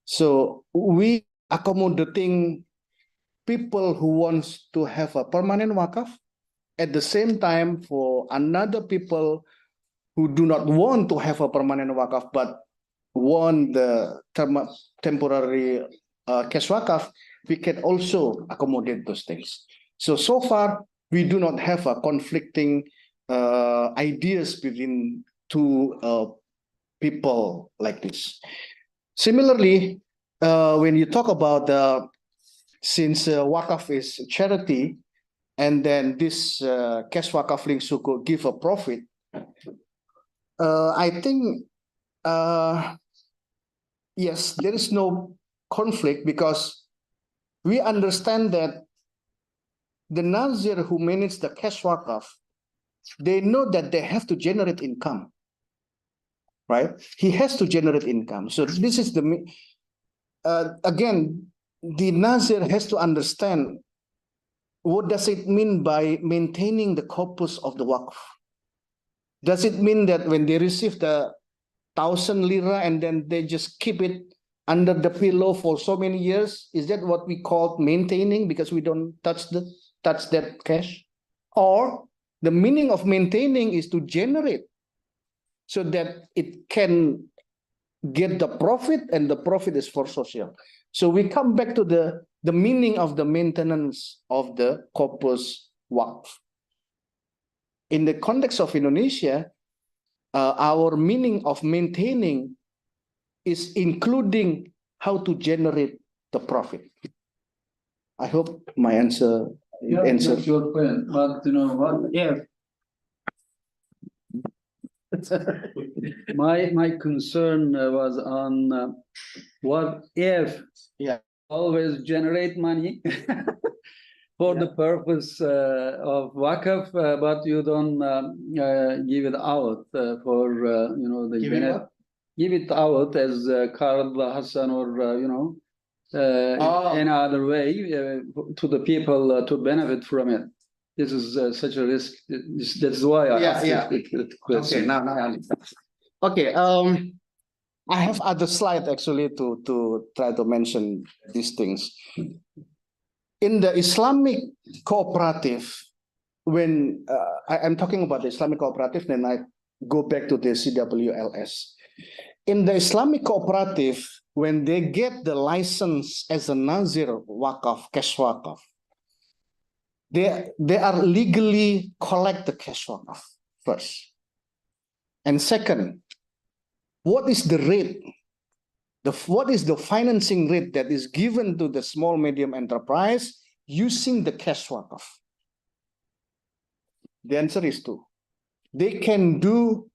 So we accommodating people who wants to have a permanent Waqf, at the same time for another people who do not want to have a permanent Waqf but want the temporary cash Waqf, we can also accommodate those things. So far, we do not have a conflicting ideas between 2 people like this. Similarly, when you talk about since Waqf is charity, and then this cash Waqf link sukuk give a profit, I think yes, there is no conflict because we understand that the Nazir who manage the cash Waqf, they know that they have to generate income, right? He has to generate income. So this is the, again, the Nazir has to understand what does it mean by maintaining the corpus of the Waqf. Does it mean that when they receive the 1,000 lira and then they just keep it under the pillow for so many years? Is that what we call maintaining because we don't touch that cash? Or the meaning of maintaining is to generate so that it can get the profit, and the profit is for social. So we come back to the meaning of the maintenance of the corpus Waqf. In the context of Indonesia, our meaning of maintaining is including how to generate the profit. I hope my answer answers your point. But you know what? Yeah. My concern was on what if always generate money for the purpose of Waqf, but you don't give it out for you know the give it out as Card Hassan or you know any other way to the people to benefit from it. This is such a risk. That's why I asked the question. Okay, now I understand. Okay, I have other slide actually to try to mention these things. In the Islamic cooperative, when I'm talking about the Islamic cooperative, then I go back to the CWLS. In the Islamic cooperative, when they get the license as a Nazir Waqf, cash Waqf, they are legally collect the cash Waqf first. And second, what is the rate? What is the financing rate that is given to the small medium enterprise using the cash Waqf? The answer is 2. They can do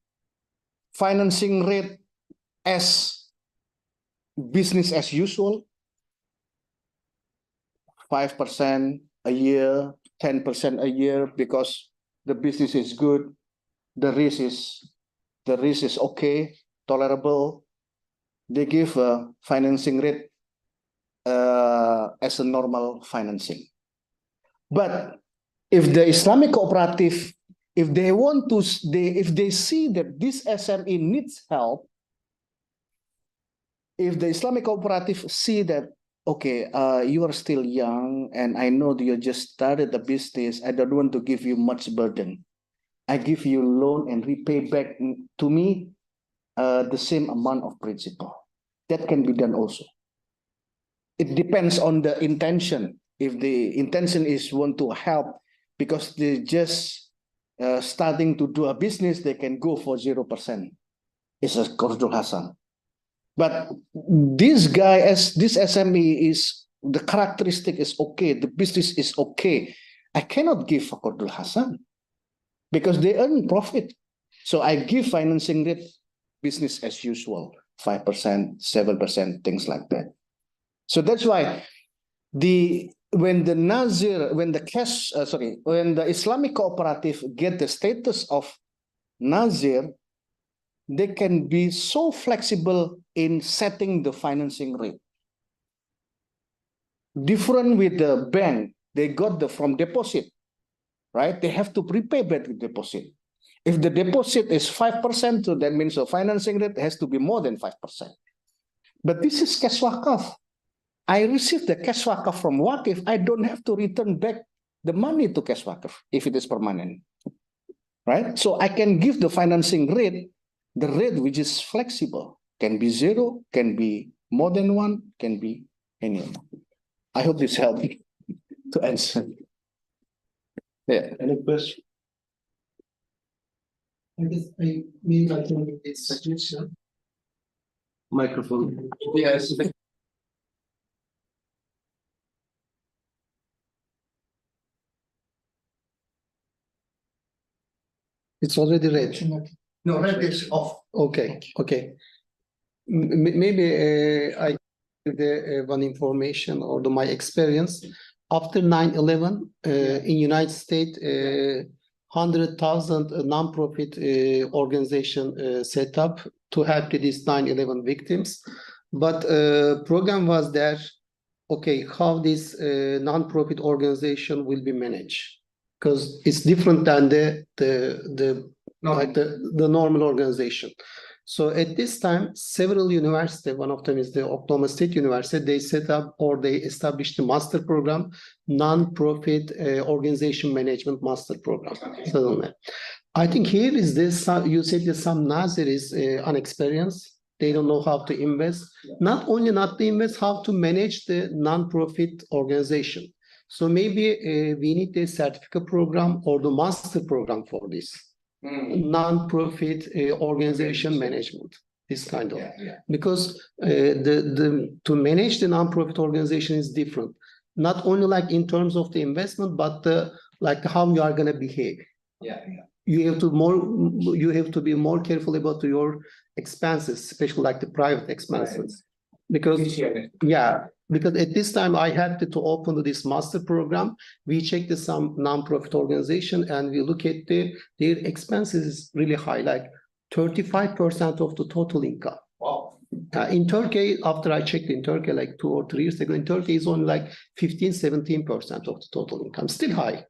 financing rate as business as usual, 5% a year, 10% a year, because the business is good, the risk is okay, tolerable. They give a financing rate as a normal financing. But if the Islamic cooperative, if they want to, if they see that this SME needs help, if the Islamic cooperative see that, okay, you are still young, and I know that you just started the business, I don't want to give you much burden. I give you loan and repay back to me the same amount of principal. That can be done also. It depends on the intention. If the intention is want to help because they just starting to do a business, they can go for 0%. It's a Qardul Hasan. But this guy, as this SME is, the characteristic is okay, the business is okay, I cannot give a Qardul Hasan because they earn profit. So I give financing rate business as usual, 5%, 7%, things like that. So that's why when the Islamic cooperative get the status of Nazir, they can be so flexible in setting the financing rate. Different with the bank, they got from deposit, right? They have to prepay back the deposit. If the deposit is 5%, so that means the financing rate has to be more than 5%. But this is cash Waqf. I receive the cash Waqf from Waqf. I don't have to return back the money to cash Waqf if it is permanent, right? So I can give the financing rate, the rate which is flexible, can be 0, can be more than 1, can be any amount. I hope this helped to answer. Yeah. Any question? I guess maybe I can make a suggestion. Microphone. Yes. It's already red. No, red is off. Okay. Maybe I give the one information or my experience. After 9/11, in United States, 100,000 non-profit organization set up to help these 9/11 victims. But program was there. Okay, how this non-profit organization will be managed? Because it's different than the normal organization. So at this time, several universities, one of them is the Oklahoma State University, they set up or they established the master program, non-profit organization management master program. I think here is this, you said that some Nazir is unexperienced. They don't know how to invest. Not only not to invest, how to manage the non-profit organization. So maybe we need a certificate program or the master program for this. Non-profit organization management, this kind of, because to manage the non-profit organization is different. Not only like in terms of the investment, but like how you are going to behave. You have to be more careful about your expenses, especially like the private expenses, because because at this time I had to open this master program. We checked some non-profit organization and we look at their expenses is really high, like 35% of the total income. Wow. In Turkey, after I checked in Turkey like 2 or 3 years ago, in Turkey is only like 15-17% of the total income, still high.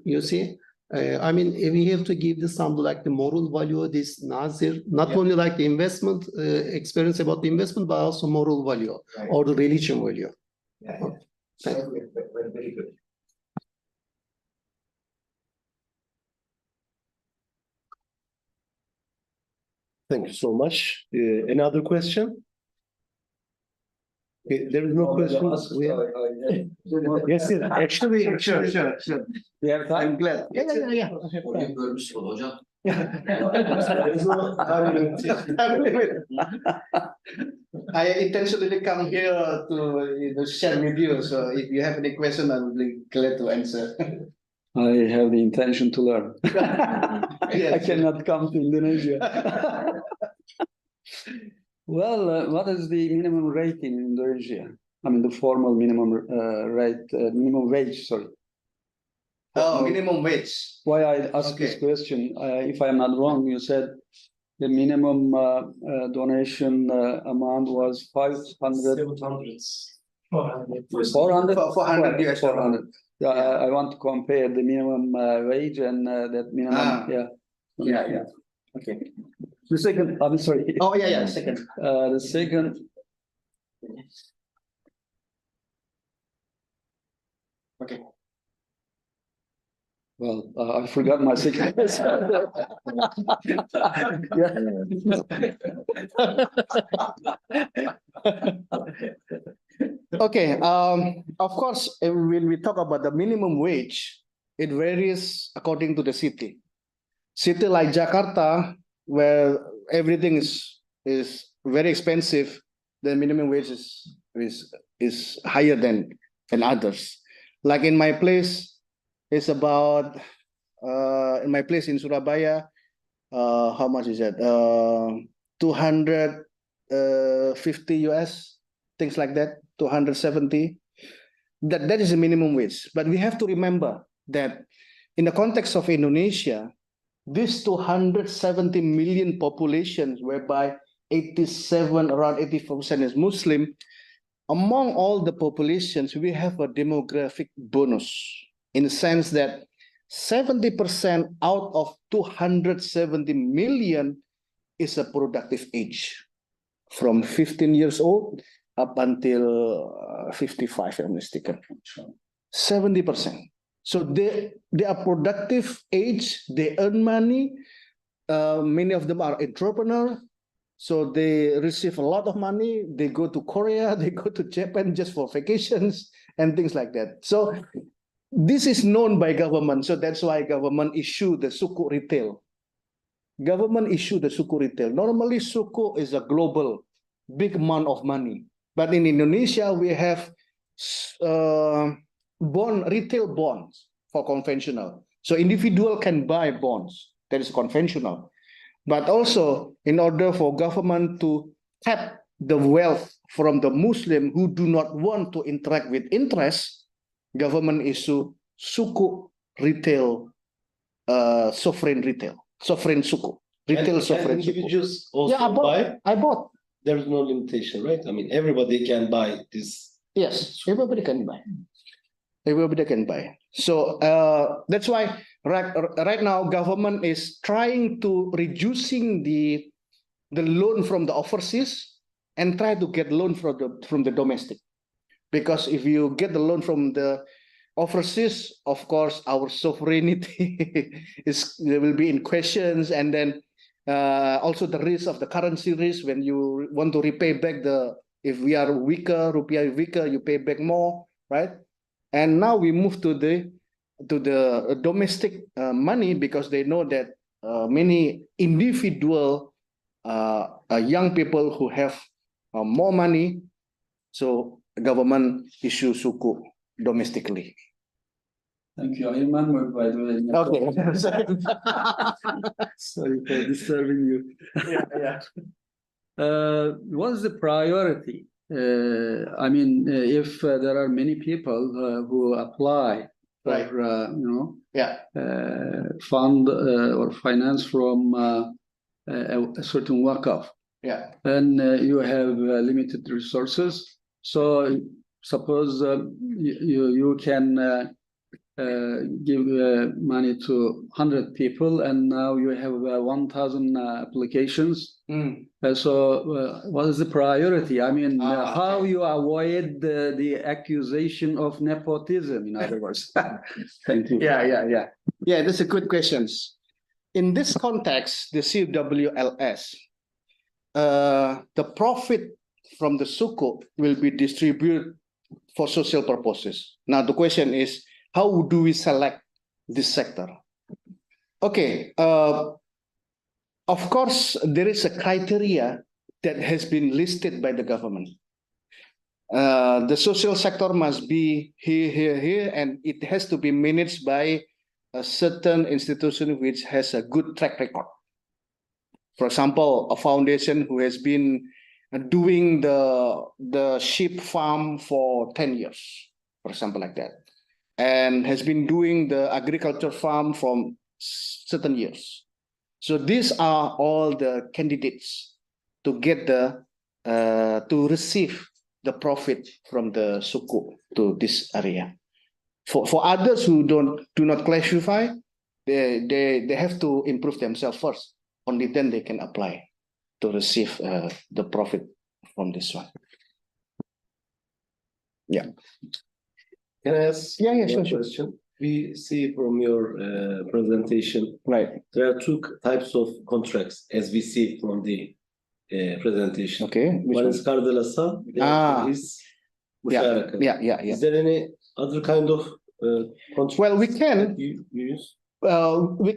You see, I mean, we have to give this some like the moral value, this Nazir, not only like the investment experience about the investment, but also moral value or the religion value. Very good. Thank you so much. Any other question? Okay, there is no question. Yes, yes. Actually, Sure. We have time. I'm glad. yeah. Orayı görmüşsün hocam. There is no time limit. I intentionally come here to share with you. So if you have any question, I will be glad to answer. I have the intention to learn. I cannot come to Indonesia. Well, what is the minimum rate in Indonesia? I mean, the formal minimum minimum wage, sorry. Oh, minimum wage. Why I asked this question, if I am not wrong, you said the minimum donation amount was 500. 400? 400 US dollar. 400. I want to compare the minimum wage and that minimum, Yeah. Okay. The second, I'm sorry. Oh, yeah. Second. The second. Okay. Well, I forgot my second. Okay. Of course, when we talk about the minimum wage, it varies according to the city. City like Jakarta, where everything is very expensive, the minimum wage is higher than others. Like in my place, it's about in my place in Surabaya, how much is that? 250 US, things like that, 270. That is the minimum wage. But we have to remember that in the context of Indonesia, this 270 million population, whereby around 84% is Muslim, among all the populations, we have a demographic bonus in the sense that 70% out of 270 million is a productive age, from 15 years old up until 55, if I'm mistaken. 70%. So they are productive age, they earn money. Many of them are entrepreneurs, so they receive a lot of money. They go to Korea, they go to Japan just for vacations and things like that. So this is known by government, so that's why government issue the suku retail. Government issue the suku retail. Normally, suku is a global, big amount of money. But in Indonesia, we have retail bonds for conventional. So individual can buy bonds, that is conventional. But also, in order for government to tap the wealth from the Muslim who do not want to interact with interest, government issue suku retail, sovereign suku, retail sovereign suku. Individuals also I bought. There's no limitation, right? I mean, everybody can buy this. Yes, everybody can buy. Everybody can buy. So that's why right now government is trying to reducing the the loan from the overseas and try to get loan from the domestic. Because if you get the loan from the overseas, of course, our sovereignty will be in questions, and then also the risk of the currency risk when you want to repay back if we are weaker, rupiah weaker, you pay back more, right? And now we move to the domestic money because they know that many individual young people who have more money, so the government issue suku domestically. Thank you. I remember, by the way. Okay. Sorry for disturbing you. Yeah. What is the priority? I mean, if there are many people who apply for, Right. Yeah. fund or finance from a certain Waqf, Yeah. and you have limited resources, so suppose you can give money to 100 people, and now you have 1,000 applications. So what is the priority? I mean, how you avoid the accusation of nepotism, in other words? Thank you. Yeah, that's a good question. In this context, the CWLS, the profit from the sukuk will be distributed for social purposes. Now, the question is, how do we select this sector? Okay, of course, there is a criteria that has been listed by the government. The social sector must be here, and it has to be managed by a certain institution which has a good track record. For example, a foundation who has been doing the sheep farm for 10 years, for example, like that, and has been doing the agriculture farm from certain years. So these are all the candidates to get to receive the profit from the sukuk to this area. For others who do not classify, they have to improve themselves first. Only then they can apply to receive the profit from this one. Yeah. Can I ask Yeah, one sure. question? We see from your presentation, Right. there are two types of contracts, as we see from the presentation. Okay. One is Kardalasa, the other is Musharaka. Yeah. Is there any other kind of contract? Well, we can. You use? We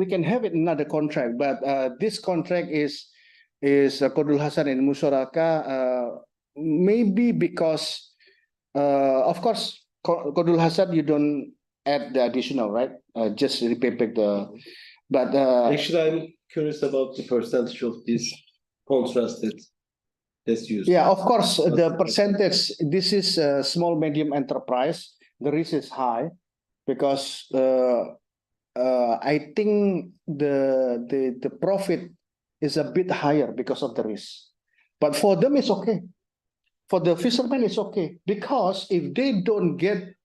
can have it another contract, but this contract is Qadul Hasan and Musharaka, maybe because of course Qadul Hasan you don't add the additional, right? Just repay back but Actually, I'm curious about the percentage of these contracts that's used. yeah, of course, the percentage, this is a small medium enterprise, the risk is high because I think the profit is a bit higher because of the risk. But for them, it's okay. For the fishermen, it's okay. Because if they don't get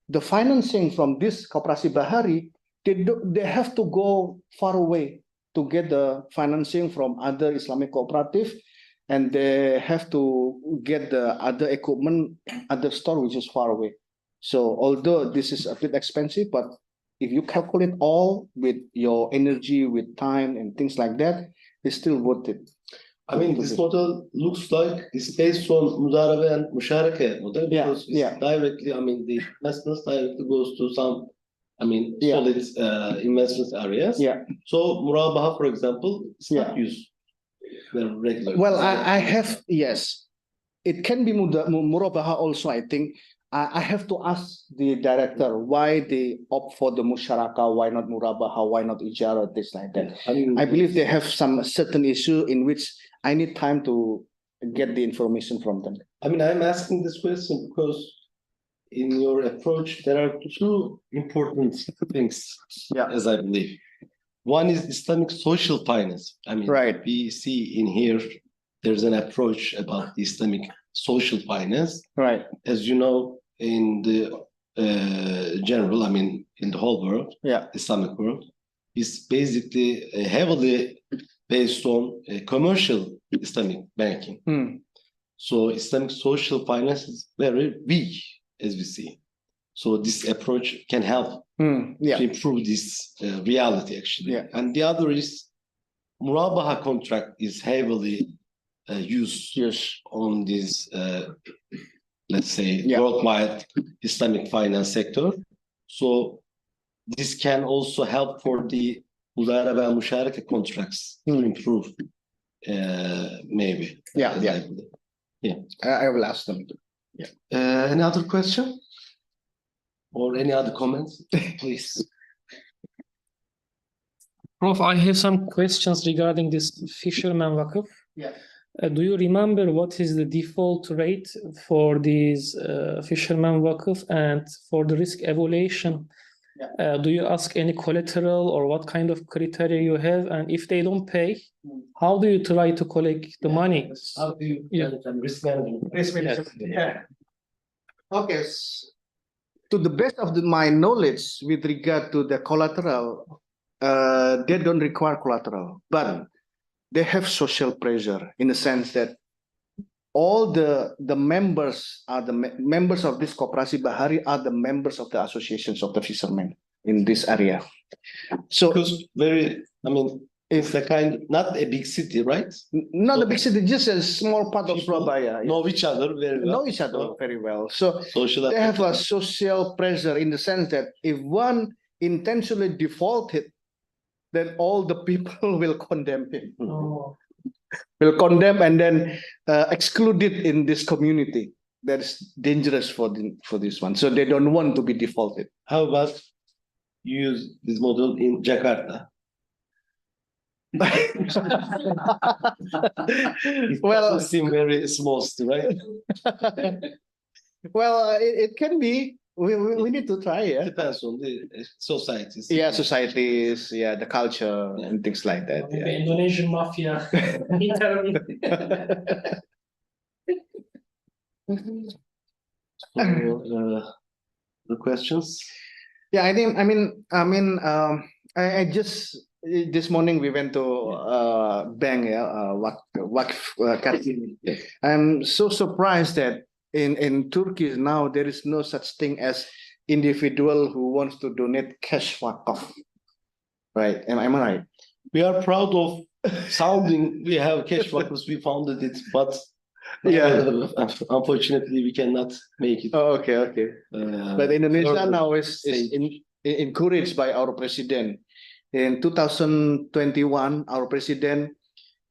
the financing from this Koperasi Bahari, they have to go far away to get the financing from other Islamic cooperative, and they have to get the other equipment at the store, which is far away. So although this is a bit expensive, but if you calculate all with your energy, with time and things like that, it's still worth it. I mean, this model looks like it's based on Mudarebe and Musharaka model because it's directly, I mean, the investments directly goes to some, I mean, solid investment areas. Yeah. So Murabaha, for example, is not used very regularly. Well, I have, yes. It can be Murabaha also, I think. I have to ask the director why they opt for the Musharaka, why not Murabaha, why not Ijara, this like that. I believe they have some certain issue in which I need time to get the information from them. I mean, I'm asking this question because in your approach, there are two important things, as I believe. One is Islamic social finance. I mean, we see in here, there's an approach about the Islamic social finance. Right. As you know, in the general, I mean, in the whole world, Islamic world, is basically heavily based on commercial Islamic banking. So Islamic social finance is very weak, as we see. So this approach can help Yeah. to improve this reality, actually. Yeah. And the other is Murabaha contract is heavily used on this, let's say, worldwide Islamic finance sector. So this can also help for the Mudarebe and Mushareke contracts to improve, maybe. Yeah. I will ask them. Any other question? Or any other comments? Please. Prof, I have some questions regarding this fisherman Waqf. Yeah. Do you remember what is the default rate for these fisherman Waqf and for the risk evaluation? Do you ask any collateral or what kind of criteria you have? And if they don't pay, how do you try to collect the money? How do you risk management? Risk management. Yeah. Okay. To the best of my knowledge with regard to the collateral, they don't require collateral, but they have social pressure in the sense that all the members are the members of this Koperasi Bahari are the members of the associations of the fishermen in this area. So Because it's a kind, not a big city, right? not a big city, just a small part of Surabaya. Know each other very well. Know each other very well. So Social they have a social pressure in the sense that if one intentionally defaulted, then all the people will condemn him. Will condemn and then exclude it in this community. That is dangerous for this one. So they don't want to be defaulted. How about use this model in Jakarta? Well, It seems very small, right? Well, it can be. We need to try. Yeah. Depends on the societies. Yeah, societies. Yeah, the culture and things like that. Maybe Yeah. Indonesian mafia. The questions? Yeah, I just this morning we went to bank, Waqf Kartini. I'm so surprised that in Turkey now there is no such thing as individual who wants to donate cash Waqf. Right? Am I right? We are proud of sounding. We have cash Waqfs. We founded it, but unfortunately we cannot make it. Oh, okay. But Indonesia now is encouraged by our president. In 2021, our president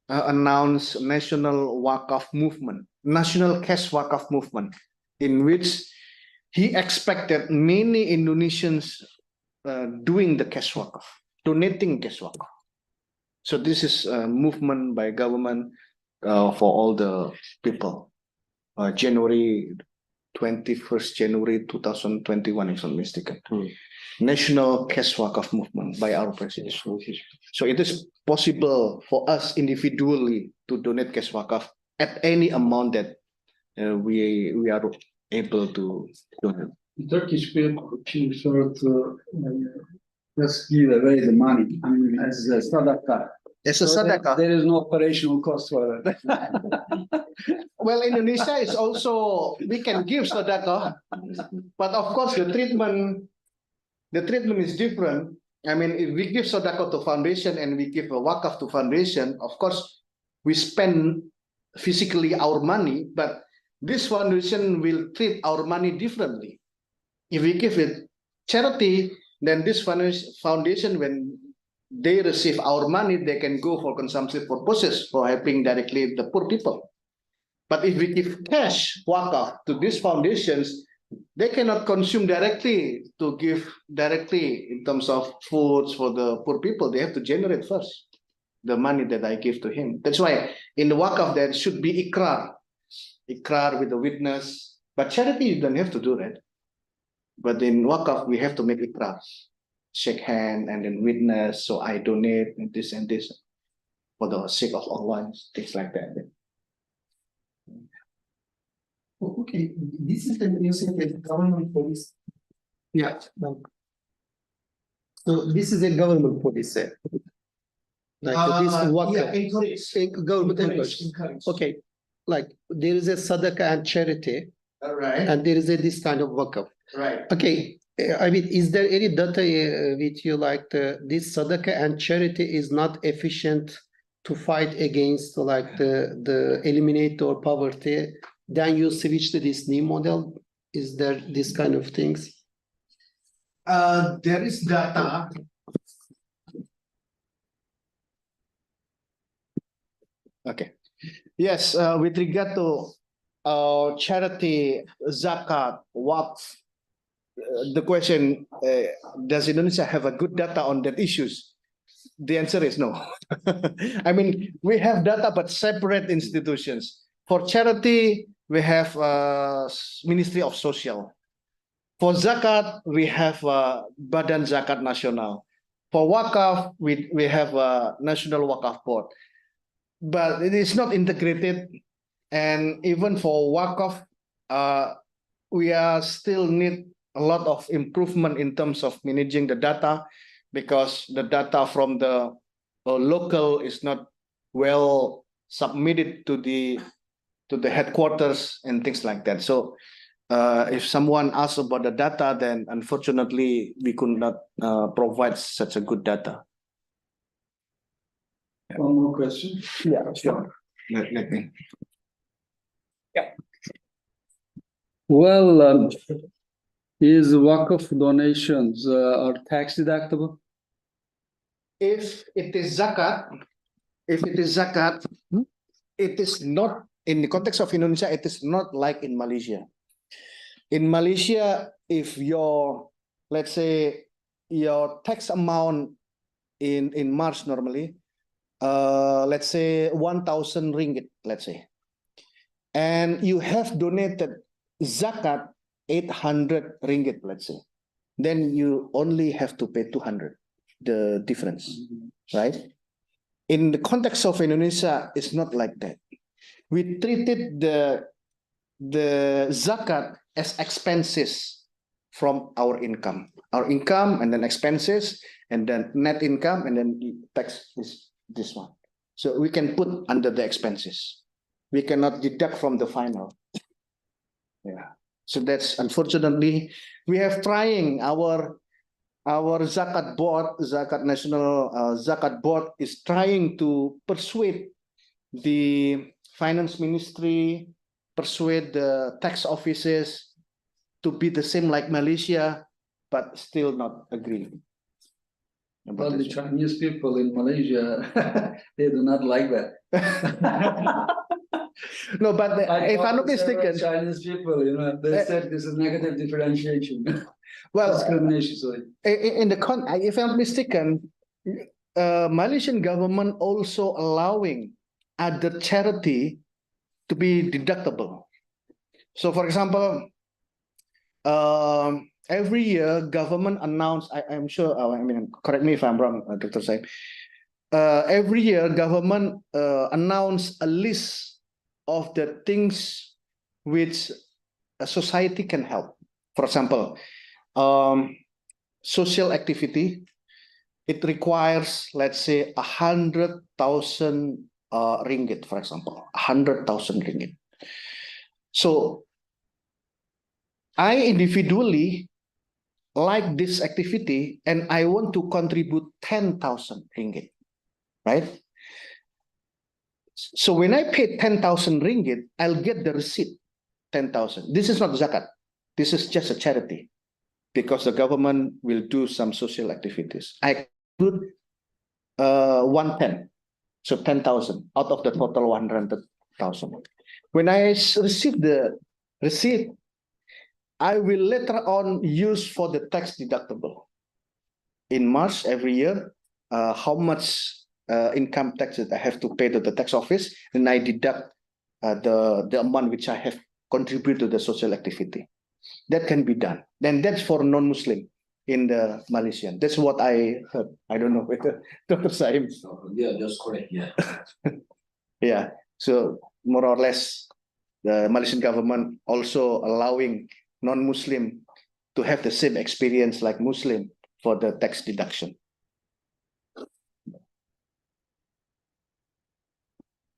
announced national Waqf movement, national cash Waqf movement, in which he expected many Indonesians doing the cash Waqf, donating cash Waqf. So this is a movement by government for all the people. January 21st, January 2021, if I'm not mistaken. National cash Waqf movement by our president. So it is possible for us individually to donate cash Waqf at any amount that we are able to donate. Turkish people prefer to just give away the money. As a sadaqah. It's a sadaqah. There is no operational cost for it. Well, Indonesia is also, we can give sadaqah, but of course the treatment is different. If we give sadaqah to foundation and we give a Waqf to foundation, of course we spend physically our money, but this foundation will treat our money differently. If we give it charity, then this foundation, when they receive our money, they can go for consumption purposes, for helping directly the poor people. But if we give cash Waqf to these foundations, they cannot consume directly to give directly in terms of foods for the poor people. They have to generate first the money that I give to him. That's why in the Waqf there should be ikrar with the witness. But charity, you don't have to do that. But in Waqf, we have to make ikrar, shake hand and then witness. So I donate and this for the sake of Allah, things like that. Okay, this is the music government policy. Yeah. So this is a government policy. Like this Yeah, Waqf, encourage. government Encourage. encourage. Okay, like there is a sadaqah and charity, Right. and there is a this kind of Waqf. Right. Okay, I mean, is there any data with you like this sadaqah and charity is not efficient to fight against like the eliminate or poverty? Then you switch to this new model. Is there this kind of things? There is data. Okay. Yes, with regard to charity, zakat, waqf, the question, does Indonesia have a good data on that issues? The answer is no. I mean, we have data, but separate institutions. For charity, we have Ministry of Social. For zakat, we have Badan Zakat Nasional. For Waqf, we have a National Waqf Board. But it is not integrated. And even for Waqf, we are still need a lot of improvement in terms of managing the data, because the data from the local is not well submitted to the headquarters and things like that. So if someone asks about the data, then unfortunately we could not provide such a good data. One more question. Yeah, sure. Let me. Well, is Waqf donations are tax deductible? If it is zakat, it is not, in the context of Indonesia, it is not like in Malaysia. In Malaysia, if your, let's say, your tax amount in March normally, let's say 1,000 ringgit, let's say, and you have donated zakat 800 ringgit, let's say, then you only have to pay 200, the difference, right? In the context of Indonesia, it's not like that. We treated the zakat as expenses from our income and then expenses, and then net income, and then the tax is this one. So we can put under the expenses. We cannot deduct from the final. Yeah. So that's, unfortunately, we have trying our zakat board, zakat national zakat board is trying to persuade the finance ministry, persuade the tax offices to be the same like Malaysia, but still not agreeing. Well, the Chinese people in Malaysia, they do not like that. No, but if I'm not mistaken, Chinese people, you know, they said this is negative differentiation. well, Discrimination, sorry. in the if I'm not mistaken, Malaysian government also allowing other charity to be deductible. So, for example, every year government announce, I'm sure, I mean, correct me if I'm wrong, Dr. Saib. Every year government announce a list of the things which a society can help. For example, social activity, it requires, let's say, 100,000 ringgit, for example, 100,000 ringgit. So I individually like this activity and I want to contribute 10,000 ringgit, right? So when I pay 10,000 ringgit, I'll get the receipt, 10,000. This is not zakat. This is just a charity, because the government will do some social activities. I put 110, so 10,000 out of the total 100,000. When I receive the receipt, I will later on use for the tax deductible. In March every year, how much income tax that I have to pay to the tax office, and I deduct the amount which I have contributed to the social activity. That can be done. Then that's for non-Muslim in the Malaysian. That's what I heard. I don't know whether Dr. Saim. Yeah, that's correct. Yeah. Yeah. So more or less, the Malaysian government also allowing non-Muslim to have the same experience like Muslim for the tax deduction.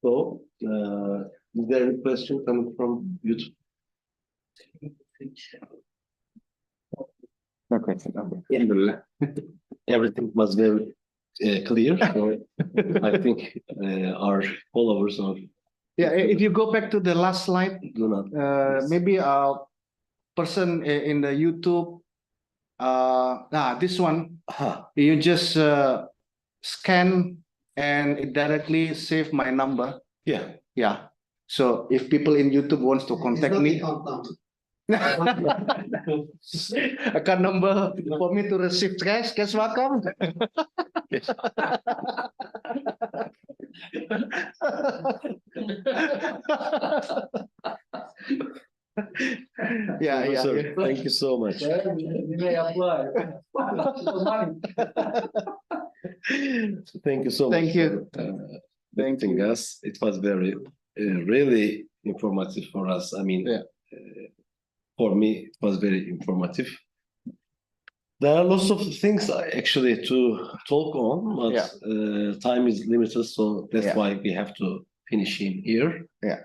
So, is there any question coming from YouTube? Okay. Alhamdulillah. Everything was very clear. So I think our followers are Yeah, if you go back to the last slide, do not. maybe a person in the YouTube, this one, Aha. you just scan and it directly save my number. Yeah. Yeah. So if people in YouTube wants to contact me, account number for me to receive cash welcome. Yeah, yeah, Sir, yeah. thank you so much. You may apply. Thank you so much. Thank you. For, visiting us. It was very, really informative for us. I mean, Yeah. For me, it was very informative. There are lots of things actually to talk on, but time is limited, so that's why we have to finish in here. Yeah.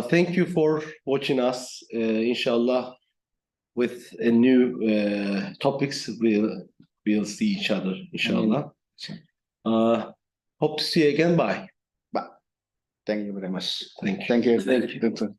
Thank you for watching us. Inshallah, with a new topics, we'll see each other. Inshallah. Hope to see you again. Bye. Thank you very much. Thank you. Thank you. Thank you.